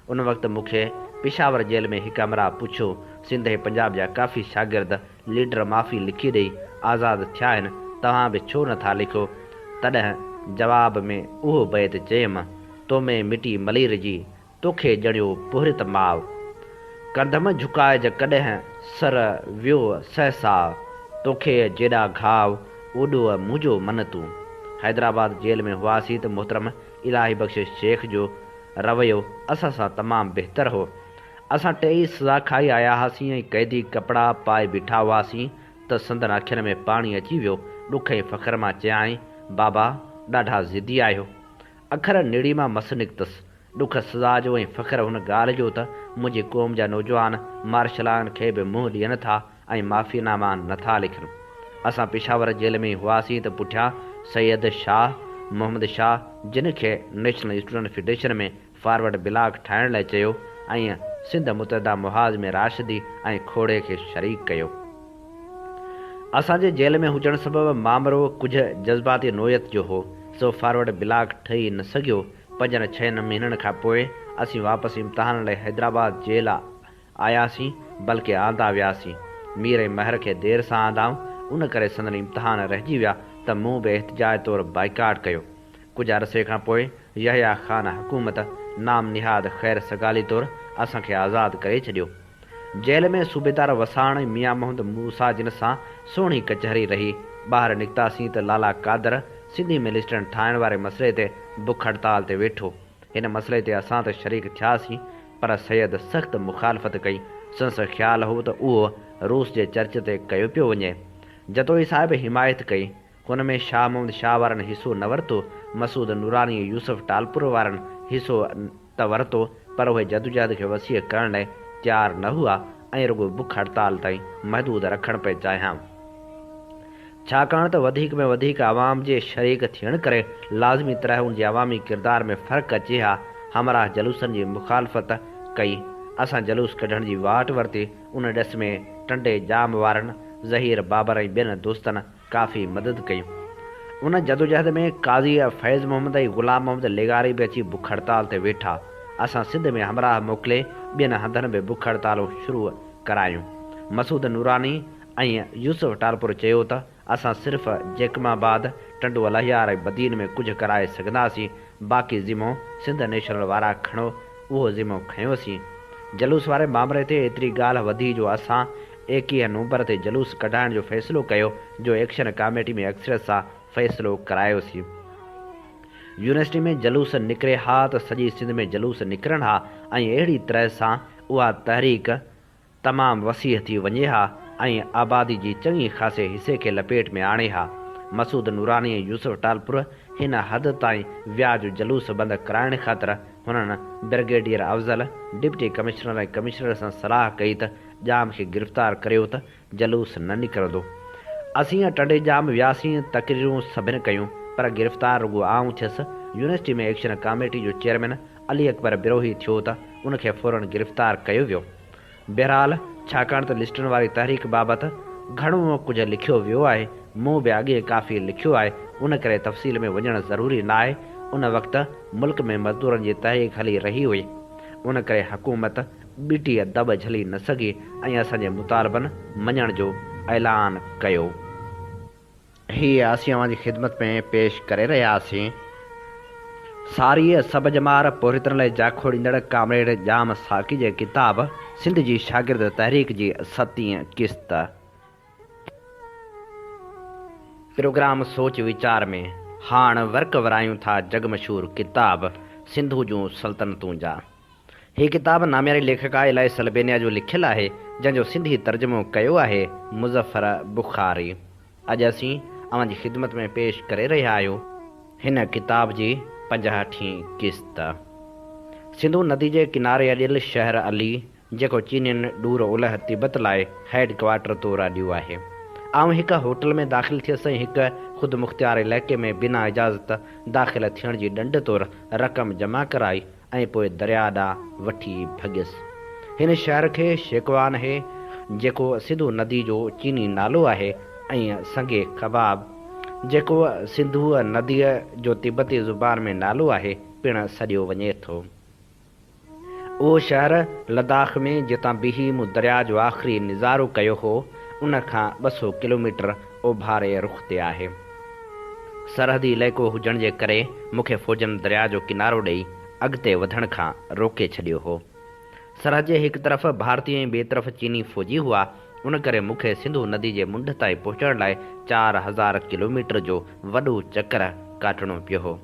उन वक़्तु मूंखे पिशावर जेल में हिकु हमराह पुछियो, सिंध ऐं पंजाब जा काफ़ी शागिर्द लीडर माफ़ी लिखी ॾेई आज़ादु थिया आहिनि, तव्हां बि छो नथा लिखो? तॾहिं जवाब में उहो बैत चयुमि, तो में मिटी मलीर जी तोखे ॼणियो पुहरित माव, कंधम झुकाए ज कॾहिं सर वियो सहसा, तोखे जेॾा घाव ओॾो मुंहिंजो मन तूं। हैदराबाद जेल में हुआसीं त मोहतरम इलाही बख़्श शेख जो रवैयो असां सां तमामु बहितर हो। असां 3 सज़ा खाई आया हुआसीं ऐं क़ैदी कपिड़ा पाए बीठा हुआसीं त संदन अखियुनि में पाणी अची वियो। ॾुख ऐं फ़ख़्र मां चयाईं, बाबा ॾाढा ज़िदी आहियो। अखर निड़ी मां मस निकितसि। ॾुख सज़ा जो ऐं फ़ख़्र हुन ॻाल्हि जो त मुंहिंजी क़ौम जा नौजवान मार्शलान खे बि मुंहुं ॾियनि था ऐं माफ़ीनामा नथा लिखनि। असां पिशावर जेल में हुआसीं त पुठियां सैयद शाह मोहम्मद शाह, जिन खे नेशनल स्टूडेंट फेडरेशन में फॉरवर्ड ब्लॉक ठाहिण लाइ चयो ऐं सिंध मुतहदा मुहाज़ में राशिदी ऐं खोड़े खे शरीक कयो। असांजे जेल में हुजण सबबि मामिलो कुझु जज़्बाती नोयत जो हो, सो फॉरवर्ड ब्लॉक ठही न सघियो। 5-6 महीननि खां पोइ असीं वापसि इम्तिहान लाइ हैदराबाद जेल आयासीं, बल्कि आंदा वियासीं। मीर ऐं महर खे देरि सां आंदाऊं, उन करे संदन इम्तिहान रहिजी विया त मूं बि एहतिजाज तौरु बाइकाट कयो। कुझु अरसे खां पोइ यहया ख़ान हुकूमत नाम निहाद ख़ैर सगाली तौरु असांखे आज़ादु करे छॾियो। जेल में सूबेदार वसाण मियां मोहम्मद मूसा जिन सां सुहिणी कचहरी रही। ॿाहिरि निकितासीं त लाला कादर सिंधी मिनिस्टर ठाहिण वारे मसइले ते बुख हड़ताल ते वेठो। हिन मसइले ते असां त शरीक थियासीं, पर सैयद सख़्तु मुखालफ़त कई। संसद ख़्यालु हो त उहो रूस जे चर्च ते कयो पियो वञे। जतोई साहिब हिमायत कई। हुन में शाह मोहम्मद शाह वारनि हिसो न वरितो। मसूद नूरानी यूसुफ टालपुर वारनि हिसो त वरितो, पर उहे जदोजहद खे वसीअ करण लाइ तयारु न हुआ ऐं रुगो बुख हड़ताल ताईं महदूद रखणु पिया चाहियां। छाकाणि त वधीक में वधीक आवाम जे शरीक थियण करे लाज़मी तरह उन जे अवामी किरदार में फ़र्क़ु अचे हा। हमराह जलूसनि जी मुखालफ़त कई। असां जलूस कढण जी वाट वरिती। उन ॾस में टंडे जाम वारनि ज़हीर बाबर ऐं ॿियनि दोस्तनि काफ़ी मदद कई। उन जदोजहद में काज़ी फैज़ मोहम्मद ऐं ग़ुलाम मोहम्मद लेगारी बि अची बुख हड़ताल ते वेठा। असां सिंध में हमराह मोकिले ॿियनि हंधनि बि बुख हड़तालूं शुरू करायूं। मसूद नूरानी ऐं यूसुफ टालपुर चयो त असां सिर्फ़ु जैकमाबाद, टंडो अलहियार ऐं बदीन में कुझु कराए सघंदासीं, बाक़ी ज़िमो सिंध नेशनल वारा खणो। उहो ज़िमो खयोंसीं। जलूस वारे मामले ते एतिरी ॻाल्हि वधी जो असां 21 नवंबर ते जलूस कढाइण जो फ़ैसिलो कयो, जो एक्शन कमेटी में अक्सरियत सां फ़ैसिलो करायोसीं। यूनिवर्सिटी में जलूस निकिरे हा त सॼी सिंध में जलूस निकिरनि हा ऐं अहिड़ी तरह सां उहा तहरीक तमामु वसीह थी वञे हा ऐं आबादी जी चङी ख़ासे हिसे खे लपेट में आणे हा। मसूद नूरानी ऐं यूसुफ टालपुर हिन हद ताईं विया जो जलूस बंदि कराइण ख़ातिर हुननि ब्रिगेडियर अफ़ज़ल, डिप्टी कमिश्नर ऐं कमिश्नर सां सलाह कई त जाम खे गिरफ़्तार करियो त जलूस न निकिरंदो। असीं टंडे जाम वियासीं, तक़रीरूं सभिनि कयूं, पर गिरफ़्तार रुगो आऊं थियसि। यूनिवर्सिटी में एक्शन कमेटी जो चेयरमैन अली अकबर बिरोही थियो त उनखे फ़ौरन गिरफ़्तार कयो वियो। बहरहाल छाकाणि त लिस्टनि वारी तहरीक बाबति घणो कुझु लिखियो वियो आहे, मूं बि अॻे काफ़ी लिखियो आहे, उन करे तफ़सील में वञणु ज़रूरी न आहे। उन वक़्तु मुल्क में मज़दूरनि जी तहरीक हली रही हुई, उन करे हुकूमत ॿिटी दॿ झली न सघी ऐं असांजे मुतालबनि मञण जो ऐलान कयो। हीअ असीं अव्हां जी ख़िदमत में पेश करे रहियासीं सारी सब जमार पोरितन लाइ जाखो ॾींदड़ कामरेड जाम साकी जे किताब सिंध जी शागिर्द तहरीक जी 7वीं क़िस्त। प्रोग्राम सोच वीचार में हाण वर्क वरायूं था जग मशहूर किताब सिंधु जूं सल्तनतूं जा। ही किताब नामियारी लेखका इलाही सलबेनिया जो लिखियलु आहे, जंहिंजो सिंधी तर्जुमो कयो आहे मुज़फ़र बुखारी। अॼु असीं अव्हां जी ख़िदमत में पेश करे रहिया आहियूं हिन किताब जी 65वीं क़िस्त। सिंधु नदी जे किनारे अॼियल शहर अली, जेको चीनियुनि ॾूर ओलह तिब्बत लाइ हेड क्वार्टर तौरु अॼु आहे। आउं हिकु होटल में दाख़िल थियसि ऐं हिकु ख़ुदि मुख़्तियार इलाइक़े में बिना इजाज़त दाख़िल थियण जी ॾंड तौरु रक़म जमा कराई ऐं पोइ दरिया ॾांहुं वठी भॻियुसि। हिन शहर खे शेकवान आहे, जेको सिंधु नदी जो चीनी नालो आहे, ऐं संगे कबाब, जेको सिंधु नदीअ जो तिब्बती ज़ुबान में नालो आहे, पिणु सॾियो वञे थो। उहो शहर लद्दाख में जितां बीही मूं दरिया जो आख़िरी निज़ारो कयो हो, उन खां 200 किलोमीटर ओभारे रुख़ ते आहे। सरहदी इलाइक़ो हुजण जे करे मूंखे फ़ौजनि दरिया जो किनारो ॾेई अॻिते वधण खां रोके छॾियो हो। सरहद जे हिकु तरफ़ भारतीय ऐं ॿिए तरफ़ चीनी फ़ौजी हुआ। उन करे मूंखे सिंधु नदी जे मुंड ताईं पहुचण लाइ 4000 किलोमीटर जो वॾो चकर काटणो पियो हो।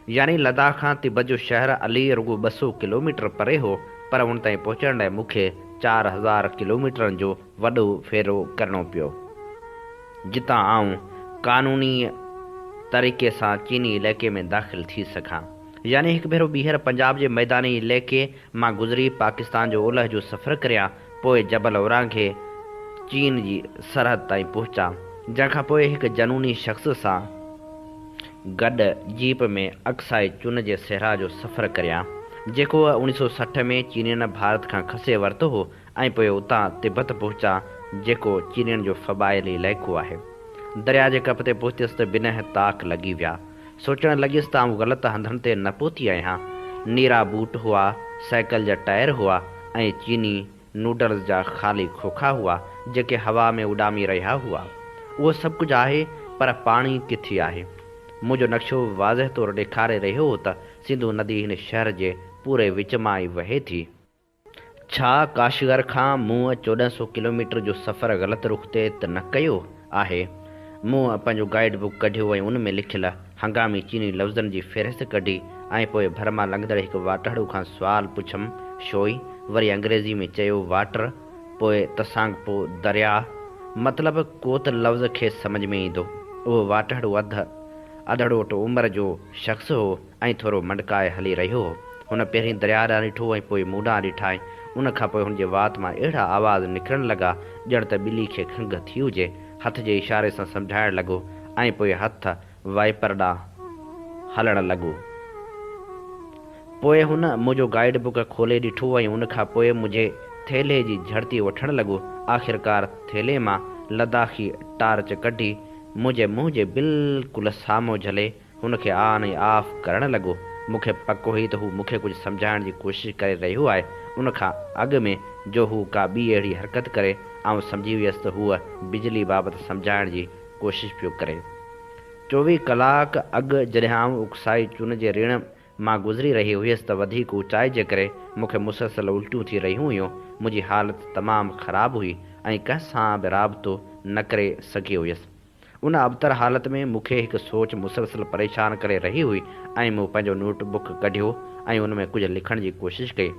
यानी लद्दाख खां तिब्बत जो शहर अली रुगो 200 किलोमीटर परे हो, पर उन ताईं पहुचण लाइ मूंखे 4000 किलोमीटरनि जो वॾो फेरो करणो पियो, जितां आउं क़ानूनी तरीक़े सां चीनी इलाइक़े में दाख़िल थी सघां। यानी हिकु भेरो ॿीहर पंजाब जे मैदानी इलाइक़े मां गुज़री पाकिस्तान जो ओलह जो सफ़र करियां, पोइ जबल औरां खे चीन जी सरहद ताईं पहुचा, जंहिंखां पोइ हिकु जनूनी शख़्स सां गॾु जीप में अक्साई चुन जे सहरा जो सफ़र करियां, जेको 1960 में चीनियुनि भारत खां खसे वरितो हो, ऐं पोइ उतां तिब्बत पहुचा, जेको चीनियुनि जो फ़बाइली इलाइक़ो आहे। दरिया जे कप ते पहुतसि त बिना ताक लॻी विया। सोचणु लॻियुसि त आउं ग़लति हंधनि ते न पहुती आहियां। नीरा बूट हुआ, साइकिल जा टायर हुआ ऐं चीनी नूडल्स जा ख़ाली खोखा हुआ, जेके हवा में उॾामी रहिया हुआ। उहो सभु कुझु आहे, पर पाणी किथे आहे? मुंहिंजो नक्शो वाज़ह तौरु ॾेखारे रहियो हो त सिंधु नदी हिन शहर जे पूरे विच मां ई वहे थी। छा काशगर खां मूं 1400 किलोमीटर जो सफ़र ग़लति रुख़ ते त न कयो आहे? मूं पंहिंजो गाइड बुक कढियो ऐं उन में लिखियल हंगामी चीनी लफ़्ज़नि जी फ़हिरिस्त कढी, ऐं पोइ भर मां लंघंदड़ हिकु वाटड़ू खां सुवालु पुछमि, शोई? वरी अंग्रेज़ी में चयो वाटर, पोइ तसांग पोइ दरिया। मतिलबु को त लफ़्ज़ खे सम्झ में ईंदो। उहो वाटड़ू अधड़ोट उमिरि जो शख़्स हो ऐं थोरो मंडकाए हली रहियो हो। हुन पहिरीं दरिया ॾांहुं ॾिठो ऐं पोइ मूं ॾांहुं ॾिठा। उन खां पोइ हुनजे वात मां अहिड़ा आवाज़ निकिरणु लॻा ॼण त ॿिली खे खंघि थी हुजे। हथ जे इशारे सां सम्झाइणु लॻो ऐं पोइ हथ वाइपर ॾांहुं हलणु लॻो। पोइ हुन मुंहिंजो गाइड बुक खोले ॾिठो ऐं उन खां पोइ मुंहिंजे थेले जी झड़ती वठणु लॻो। आख़िरकार थेले मां लद्दाखी टार्च कढी मुंहिंजे मुंहं जे बिल्कुलु साम्हूं झले हुनखे आन ऐं ऑफ करणु लॻो। मूंखे पको हुई त हू मूंखे कुझु सम्झाइण जी कोशिशि करे रहियो आहे। उन खां अॻु में जो हू का ॿी अहिड़ी हरकत करे, आउं सम्झी वियसि त हूअ बिजली बाबति सम्झाइण जी कोशिशि पियो करे। 24 कलाक अॻु जॾहिं आउं उकसाई चुन जे ऋण मां गुज़री रही हुयसि त वधीक ऊचाई जे करे मूंखे मुसलसल उल्टियूं थी रहियूं हुयूं। मुंहिंजी हालति तमामु ख़राबु हुई ऐं कंहिं सां बि राबितो न करे सघी हुयसि। उन अबतर हालति में मूंखे हिकु सोच मुसलसल परेशान करे रही हुई ऐं मूं पंहिंजो नोटबुक कढियो ऐं उन में कुझु लिखण जी कोशिशि कई।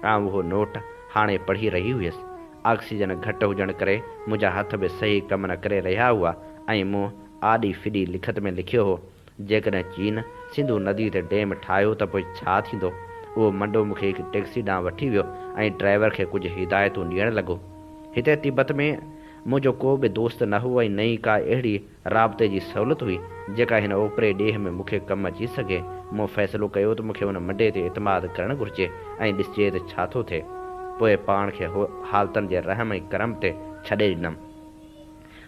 आउं उहो नोट हाणे पढ़ी रही हुयसि। ऑक्सीजन घटि हुजण करे मुंहिंजा हथ बि सही कमु न करे रहिया हुआ ऐं मूं आॾी फिॾी लिखत में लिखियो हो, जेकॾहिं चीन सिंधु नदी ते डैम ठाहियो त पोइ छा थींदो? उहो मंडो मूंखे हिकु टैक्सी ॾांहुं वठी वियो ऐं ड्राइवर खे कुझु हिदायतूं ॾियणु लॻो। हिते तिब्बत में मुंहिंजो को बि दोस्त न हो ऐं न ई का अहिड़ी राब्ते जी सहूलियत हुई जेका हिन ओपरे ॾेह में मूंखे कमु अची सघे। मूं फ़ैसिलो कयो त मूंखे हुन मंडे ते एतमाद करणु घुरिजे ऐं ॾिसजे त छा थो थिए। पोइ पाण खे हालतनि जे रहम ऐं करम ते छॾे ॾिनमि।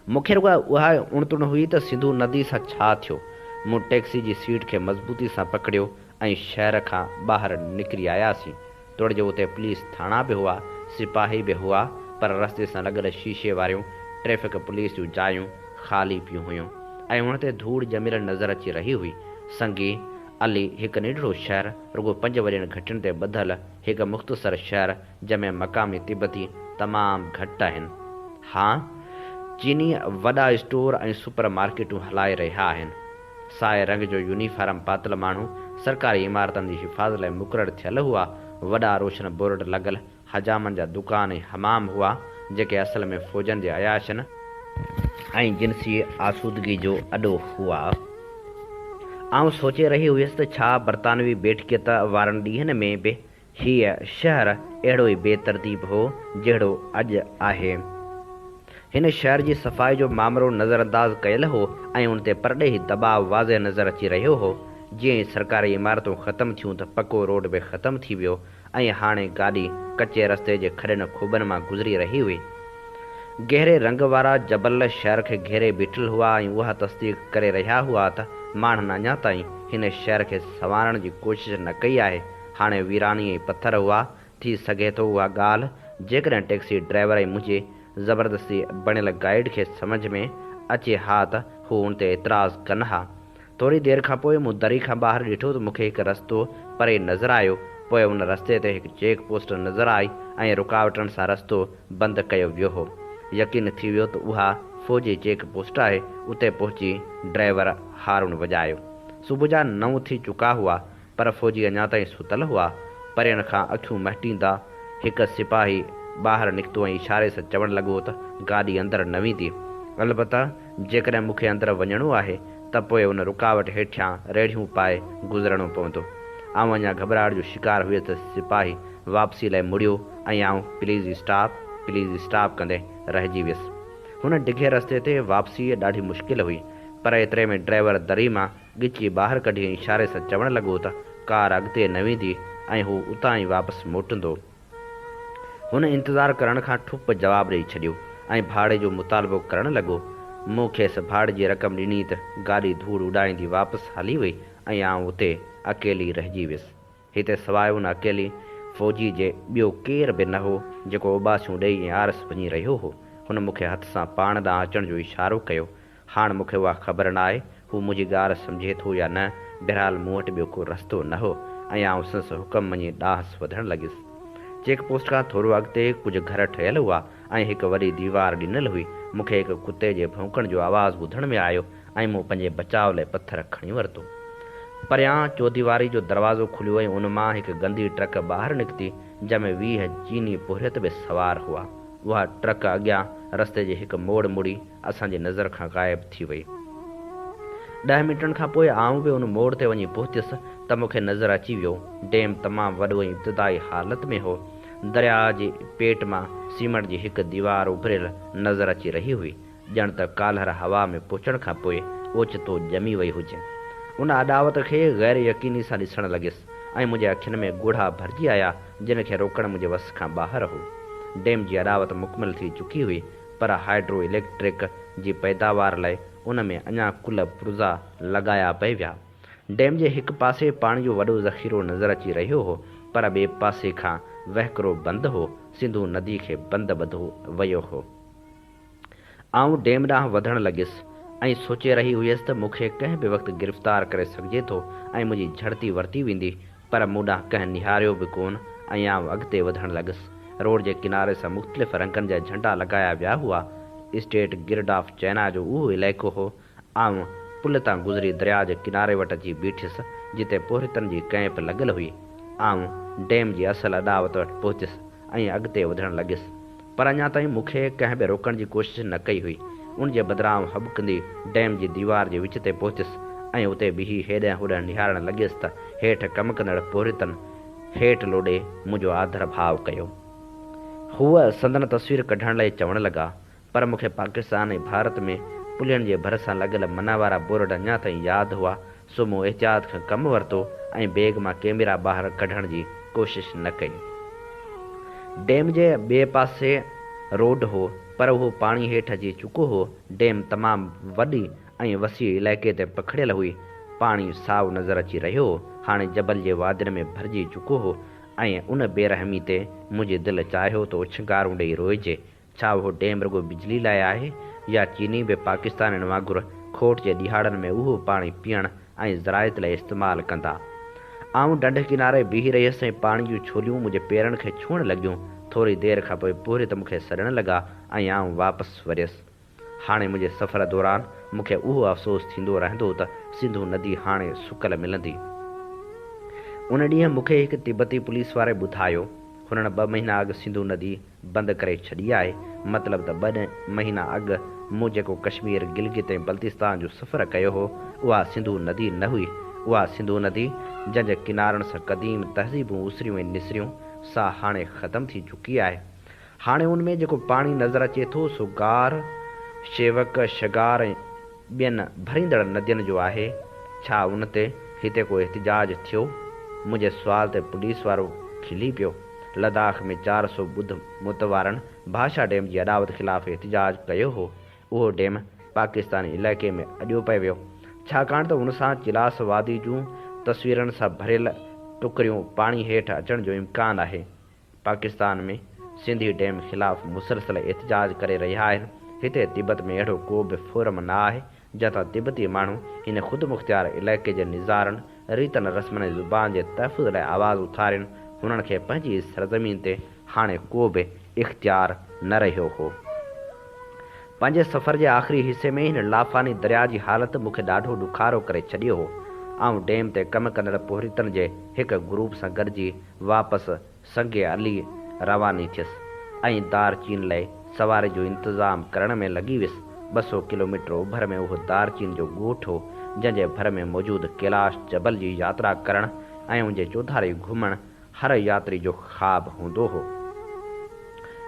मूंखे रुॻो उहा उणतुण हुई त सिंधु नदी सां छा थियो। मूं टैक्सी जी सीट खे मज़बूती सां पकड़ियो ऐं शहर खां ॿाहिरि निकिरी आयासीं। थोरे जो उते पुलिस थाणा बि हुआ, सिपाही बि हुआ, पर रस्ते सां लॻल शीशे वारियूं ट्रैफ़िक पुलिस जूं जायूं ख़ाली पियूं हुयूं ऐं हुन ते धूड़ ॼमियल नज़र अची रही हुई। संगी अली हिकु निढड़ो शहर रुगो 5 वॾियुनि घटियुनि ते ॿधल हिकु मुख़्तसर शहर जंहिंमें मक़ामी तिब्बती तमामु घटि आहिनि। हाँ, चीनी वॾा स्टोर ऐं सुपर मार्केटूं हलाए रहिया आहिनि। साए रंग जो यूनिफॉर्म पातल माण्हू सरकारी इमारतनि जी हिफ़ाज़त लाइ मुक़ररु थियल हुआ। वॾा रोशन बोर्ड लॻल हजामनि जा दुकान ऐं हमाम हुआ जेके असल में फ़ौजनि जे अयाशनि ऐं जिनसी आसूदगी जो अॾो हुआ। आउं सोचे रही हुयसि त छा बरतानवी बेठिकियत वारनि ॾींहनि में बि हीअ शहर अहिड़ो ई बेतरतीब हो जहिड़ो अॼु आहे। हिन शहर जी सफ़ाई जो मामिलो नज़रअंदाज़ कयल हो ऐं उन ते परॾेही दबाव वाज़े नज़र अची रहियो हो। जीअं ई सरकारी इमारतूं ख़तमु थियूं त पको रोड बि ख़तमु थी वियो ऐं हाणे गाॾी कचे रस्ते जे खॾनि खोॿनि मां गुज़री रही हुई। गहरे रंग वारा जबल शहर खे घेरे बीठल हुआ ऐं उहा तस्दीक़ करे रहिया हुआ त माण्हुनि अञा ताईं हिन शहर खे संवारण जी कोशिशि न कई आहे। हाणे वीरानी ऐं पथर हुआ। थी सघे थो उहा ॻाल्हि जेकॾहिं टैक्सी ड्राइवर ऐं मुंहिंजे ज़बरदस्ती बणियल गाइड खे सम्झ में अचे हा त हू उन ते एतिराज़ कनि हा। थोरी देरि खां पोइ मूं दरी खां ॿाहिरि ॾिठो त मूंखे हिकु रस्तो परे नज़र आयो। पोइ उन रस्ते ते हिकु चेक पोस्ट नज़र आई ऐं रुकावटनि सां रस्तो बंदि कयो वियो हो। यकीन थी वियो त उहा फ़ौजी चेक पोस्ट आहे। उते पहुची ड्राइवर हारून वॼायो। सुबुह जा 9 थी चुका हुआ पर फ़ौजी अञा ताईं सुतल हुआ। परियनि खां अखियूं महिटींदा हिकु सिपाही ॿाहिरि निकितो ऐं इशारे सां चवणु लॻो त गाॾी अंदरि न वेंदी। अलबत्ता जेकॾहिं मूंखे अंदरि वञिणो आहे त पोइ उन रुकावट हेठियां रेढ़ियूं पाए गुज़रणो पवंदो। आउं अञा घबराहट जो शिकार हुयुसि त सिपाही वापसी लाइ मुड़ियो ऐं आउं प्लीज़ स्टॉप कंदे रहिजी वियुसि। हुन डिघे रस्ते ते वापसी ॾाढी मुश्किल हुई पर एतिरे में ड्राइवर दरी मां ॻिची ॿाहिरि कढी ऐं इशारे सां चवणु लॻो त कार अॻिते न वेंदी ऐं हू उतां ई वापसि मोटंदो। हुन इंतज़ारु करण खां ठुप जवाबु ॾेई छॾियो ऐं भाड़े जो मुतालबो करणु लॻो। मूं खेसि भाड़े जी रक़म ॾिनी त गाॾी धूड़ उॾाईंदी वापसि हली वई ऐं आउं उते अकेली रहिजी वियुसि। हिते सवाइ उन अकेली फ़ौजी जे ॿियो केर बि न हो जेको उॿासियूं ॾेई ऐं आरस वञी रहियो हो। हुन मूंखे हथ सां पाण ॾांहुं अचण जो इशारो कयो। हाणे मूंखे उहा ख़बर न आहे हू मुंहिंजी ॻाल्हि सम्झे थो या न। बहरहाल मूं वटि ॿियो को रस्तो न हो ऐं आउं संसि हुकम मञी ॾांहुं वधणु लॻियुसि। चेक पोस्ट खां थोरो अॻिते कुझु घर ठहियल हुआ ऐं हिकु वॾी दीवार ॾिनल हुई। मूंखे हिकु कुते जे भौंकण जो आवाज़ु ॿुधण में आयो ऐं मूं पंहिंजे बचाव लाइ पथर खणी वरितो। परियां चौदीवारी जो दरवाज़ो खुलियो ऐं उन मां हिकु गंदी ट्रक ॿाहिरि निकिती जंहिंमें 20 चीनी पुहरियत बि सवार हुआ। उहा ट्रक अॻियां रस्ते जे हिकु मोड़ मुड़ी असांजी नज़र खां ग़ाइबु थी वई। 10 मिंटनि खां पोइ आउं बि उन मोड़ ते वञी पहुतुसि त मूंखे नज़र अची वियो डैम तमामु वॾो ऐं इब्तिदाई हालत में हो। दरिया जे पेट मां सीमेंट जी हिकु दीवार उभरियल नज़र अची रही हुई ॼण त काल्हर हवा में पहुचण खां पोइ ओचितो ॼमी वई हुजे। उन अॾावत खे गैर यकीनी सां ॾिसणु लॻियुसि ऐं मुंहिंजे अखियुनि में ॻुढ़ा भरिजी आया जिन खे रोकणु मुंहिंजे वस खां ॿाहिरि हो। डैम जी अॾावत मुकमिल थी चुकी हुई पर हाइड्रो इलेक्ट्रिक जी पैदावार लाइ उन में अञा कुल पुर्ज़ा लॻाया पई विया। डैम जे हिकु पासे पाणी जो वॾो ज़ख़ीरो नज़र अची रहियो हो पर ॿिए पासे खां वहिकिरो बंदि हो। सिंधू नदी खे बंदि ॿधो वियो हो। आउं डैम ॾांहुं वधणु लॻियुसि ऐं सोचे रही हुयसि त मूंखे कंहिं बि वक़्तु गिरफ़्तार करे सघिजे थो ऐं मुंहिंजी झड़ती वरिती वेंदी पर मूं ॾांहुं कंहिं निहारियो बि कोन ऐं आउं अॻिते वधणु लॻुसि। रोड जे किनारे सां मुख़्तलिफ़ रंगनि जा झंडा लॻाया विया हुआ। स्टेट गिल्ड ऑफ चाइना जो उहो इलाइक़ो हो। आउं पुल तां गुज़री दरिया जे किनारे वटि अची बीठुसि जिते पोरितनि जी कैंप लॻल हुई। आउं डैम जी असल अॾावत वटि पहुतुसि ऐं अॻिते वधणु लॻुसि पर अञा ताईं मूंखे कंहिं बि रोकण जी कोशिशि न कई हुई। उन जे बदिरां हॿकंदी डैम जी दीवार जे विच ते पहुतुसि ऐं उते बीही हेॾां होॾां निहारणु लॻियुसि त हेठि कमु कंदड़ पोरितनि हेठि लोॾे मुंहिंजो आदर भाव कयो। हूअ संदन तस्वीर कढण लाइ चवणु लॻा पर मूंखे पाकिस्तान ऐं भारत में पुलियनि जे भरिसां लॻल मना वारा बोर्ड अञा ताईं यादि हुआ सो मूं एहतियात खां कमु वरितो ऐं बैग मां कैमरा ॿाहिरि कढण जी कोशिशि न कई। डैम जे ॿिए पासे रोड हो पर उहो पाणी हेठि अची चुको हो। डैम तमामु वॾी ऐं वसी इलाइक़े ते पखिड़ियल हुई। पाणी साओ नज़र अची रहियो हो हाणे जबल जे वादियुनि में भरिजी चुको हो ऐं उन बेरहमी ते मुंहिंजी दिलि चाहियो त उछंगारूं ॾेई रोइजे। छा उहो डैम रुगो बिजली लाइ आहे या चीनी बि पाकिस्तान वांगुरु खोट जे ॾिहाड़नि में उहो पाणी पीअण ऐं ज़राइत लाइ इस्तेमालु कंदा। आऊं ढंढ किनारे बीही रहियसि ऐं पाणी जूं छोलियूं मुंहिंजे पेरनि खे छुअण लॻियूं। थोरी देरि खां पोइ पूरे त मूंखे सड़ण लॻा ऐं आऊं वापसि वरियसि। हाणे मुंहिंजे सफ़र दौरान मूंखे उहो अफ़सोस थींदो रहंदो त सिंधू नदी हाणे सुकल मिलंदी। उन ॾींहुं मूंखे हिकु तिब्बती पुलिस वारे ॿुधायो हुननि 2 महीना अॻु सिंधू नदी बंदि करे छॾी आहे। मतिलबु त 2 महीना अॻु मूं जेको कश्मीर, गिलगित ऐं बल्तिस्तान जो सफ़र कयो हो, उहा सिंधू नदी न हुई। उहा सिंधू नदी जंहिंजे किनारनि सां क़दीम तहज़ीबूं उसरियूं ऐं निसरियूं सा हाणे ख़तमु थी चुकी आहे। हाणे उन में जेको पाणी नज़र अचे थो सो गार, शेवक, शगार ऐं ॿियनि भरींदड़ नदियुनि जो आहे। छा उन ते हिते को एहतिजाज थियो? मुंहिंजे सुवाल ते पुलिस वारो खिली पियो। लद्दाख में 400 ॿुध मुत वारनि भाषा डैम जी अॾावत ख़िलाफ़ एहतिजाज कयो हो। उहो डैम पाकिस्तानी इलाइक़े में अॼो पियो वियो, छाकाणि त उन सां चिलास वादी जूं तस्वीरनि सां भरियल टुकरियूं पाणी हेठि अचण जो इम्कानु आहे। पाकिस्तान में सिंधी डैम ख़िलाफ़ मुसलसल एहतिजाज करे रहिया आहिनि। हिते तिब्बत में अहिड़ो को बि फोरम न आहे जंहिं तिब्बती माण्हू हिन ख़ुदि मुख़्तियार इलाइक़े जे निज़ारनि, रीतनि, रस्मनि ऐं ज़ुबान जे तहफ़ुज़ लाइ आवाज़ु उथारियुनि। हुननि खे पंहिंजी सरज़मीन ते हाणे को बि इख़्तियार न रहियो हो। पंहिंजे सफ़र जे आख़िरी हिसे में हिन लाफ़ानी दरिया जी हालति मूंखे ॾाढो ॾुखारो करे छॾियो हो। आऊं डैम ते कमु कंदड़ पोहरितनि जे हिकु ग्रुप सां गॾिजी वापसि संगे अली रवानी थियसि ऐं दारचीन लाइ सवारी जो इंतज़ाम करण में लॻी वियुसि। 200 किलोमीटर ओभर में उहो दारचीन जो ॻोठ हो, जंहिंजे भर में मौजूदु कैलाश जबल जी यात्रा करणु ऐं उनजे चौधारी घुमणु हर यात्री जो ख़्वाबु हूंदो हो।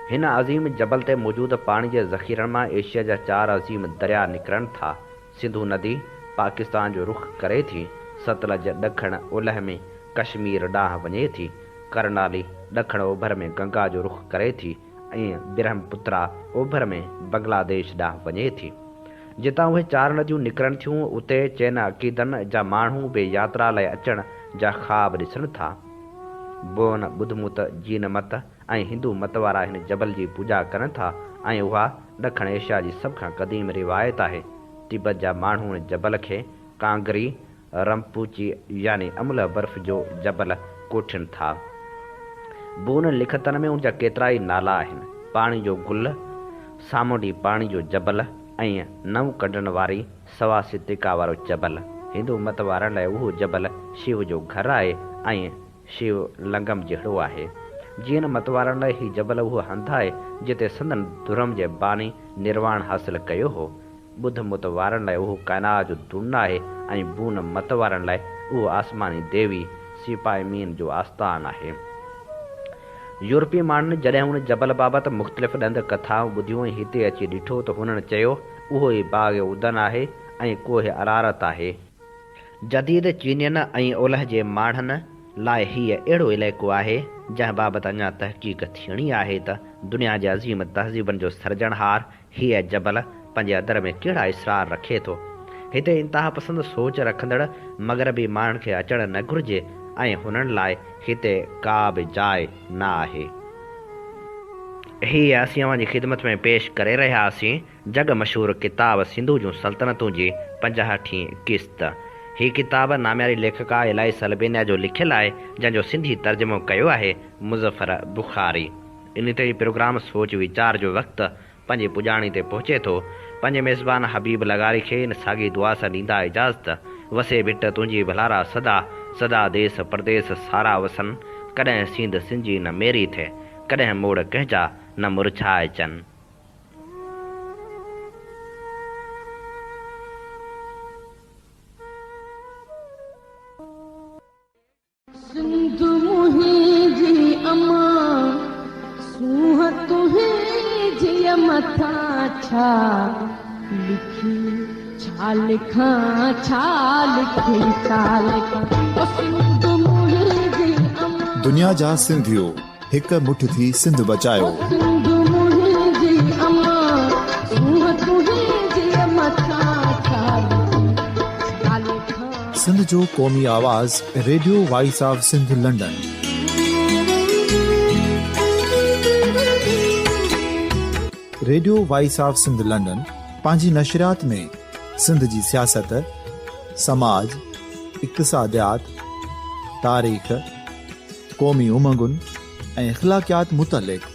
हिन अज़ीम जबल ते मौजूदु पाणी जे ज़ख़ीरनि मां एशिया जा 4 अज़ीम दरिया निकिरनि था। सिंधू नदी पाकिस्तान जो रुख़ करे थी, सतलज ॾखण ओलह में कश्मीर ॾांहुं वञे थी, करनाली ॾखण ओभर में गंगा जो रुख़ करे थी ऐं ब्रह्मपुत्रा ओभर में बांग्लादेश ॾांहुं वञे थी। जितां उहे 4 नदियूं निकिरनि थियूं उते चइनि अक़ीदनि जा माण्हू बि यात्रा लाइ अचण जा ख़्वाब ॾिसनि था। बोन, ॿुधमुत, जीन मत ऐं हिंदू मत वारा हिन जबल जी पूॼा कनि था ऐं उहा ॾखण एशिया जी सभ खां क़दीम रिवायत आहे। तिब्बत जा माण्हू हिन जबल खे कांगरी रमपूची यानी अमल बर्फ़ जो जबल कोठिन था। बोन लिखतनि में उनजा केतिरा ई नाला आहिनि। पाणी जो गुल, सामुंडी पाणी जो जबल ऐं नव कढण वारी सवा सितिका वारो जबल। हिंदू मत वारनि लाइ उहो जबल शिव जो घरु आहे ऐं शिव लंगम जहिड़ो आहे। जीन मत वारनि लाइ हीउ जबल उहो हंधु आहे जिते संदन धुरम जे बानी निर्वाण हासिल कयो हो। ॿुध मत वारनि लाइ उहो काइनात जो दुन आहे ऐं बून मत वारनि लाइ उहो आसमानी देवी सिपाहीमीन जो आस्थान आहे। यूरोपीय माण्हुनि जॾहिं हुन जबल बाबति मुख़्तलिफ़ ॾंद कथाऊं ॿुधियूं ऐं हिते अची ॾिठो त हुननि चयो उहो ई बाग़ उदन आहे ऐं कोहे अरारत आहे। जदीद चीनियन ऐं ओलह जे माण्हुनि लाइ हीअ अहिड़ो इलाइक़ो आहे जंहिं बाबति अञा तहक़ीक़ थियणी आहे त दुनिया जे अज़ीम तहज़ीबनि जो सर्जनहार हीअ जबल पंहिंजे अदर में कहिड़ा इसरार रखे थो। हिते इंतिहा पसंद सोच रखंदड़ मग़रबी माण्हुनि खे अचणु न घुरिजे ऐं हुननि लाइ हिते का बि जाइ न आहे। हीअ असीं अव्हां जी ख़िदमत में पेश करे रहियासीं जग मशहूरु किताब सिंधू जूं सल्तनतूं जी 50वीं क़िस्त। हीअ किताब नाम्यारी लेखका इलाइस अलबेनिया जो लिखियलु आहे जंहिंजो सिंधी तर्जुमो कयो आहे मुज़फ़र बुख़ारी। इन ते प्रोग्राम सोच वीचार जो वक़्तु पंहिंजी पुॼाणी ते पहुचे थो। पंहिंजे मेज़बान हबीब लगारी खे इन साॻी दुआ सां ॾींदा इजाज़त। वसे भिट तुंहिंजी भलारा सदा सदा देश परदेस सारा वसन। कॾहिं सिंध सिंजी न मेरी थे, कॾहिं मोड़ कंहिंजा न मुरझाए चन। सिंधु मुंहिंजी अमा सूंह तुंहिंजी मथां छा लिखी, छा लिखां छा लिखी, छा लिखां। सिंधु मुंहिंजी अमा, दुनिया जा सिंधियो हिक मुठ थी सिंध बचायो। सिंधु मुंहिंजी अमा सूंह तुंहिंजी मथां छा लिखी, छा लिखां। सिंध जो क़ौमी आवाज़ radio voice of Sindh London. Radio voice of Sindh London पंहिंजी नशरियात में सिंध जी सियासत, समाज, इक़्तिसादियात, तारीख़, क़ौमी उमंगुनि ऐं इख़्लाक़ियात मुतलिक़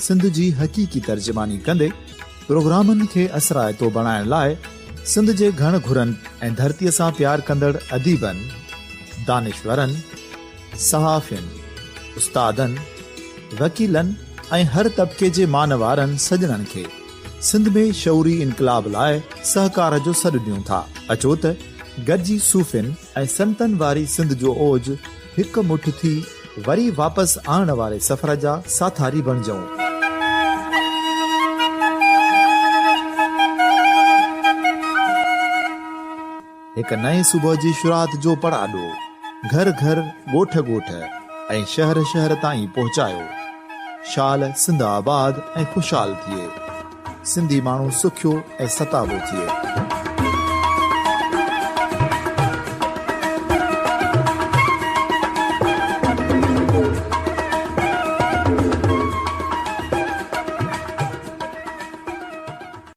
सिंध जी हक़ीक़ी तर्जुमानी कंदे प्रोग्रामनि खे असराइतो बणाइण लाइ सिंध जे घण घुरनि ऐं धरतीअ सां प्यार कंदड़ अदीबनि, दानिशवरनि, सहाफ़ियुनि, उस्तादनि, वकीलनि ऐं हर तबिके जे मानवारनि सजणनि खे सिंध में शऊरी इनकलाब लाइ सहकार जो सॾु ॾियूं था। अचो त गॾिजी सूफ़ियुनि ऐं संतनि वारी सिंध जो ओज हिकु मुठ थी वरी वापसि आणण वारे सफ़र जा साथारी बणिजऊं। हिकु नए सुबुह जी शुरूआत जो पड़ाॾो घर घर, ॻोठ ॻोठ ऐं शहर शहर ताईं पहुचायो। शाल सिंध आबाद ऐं ख़ुशहाल थिए, सिंधी माण्हू सुखियो ऐं सताबो थिए।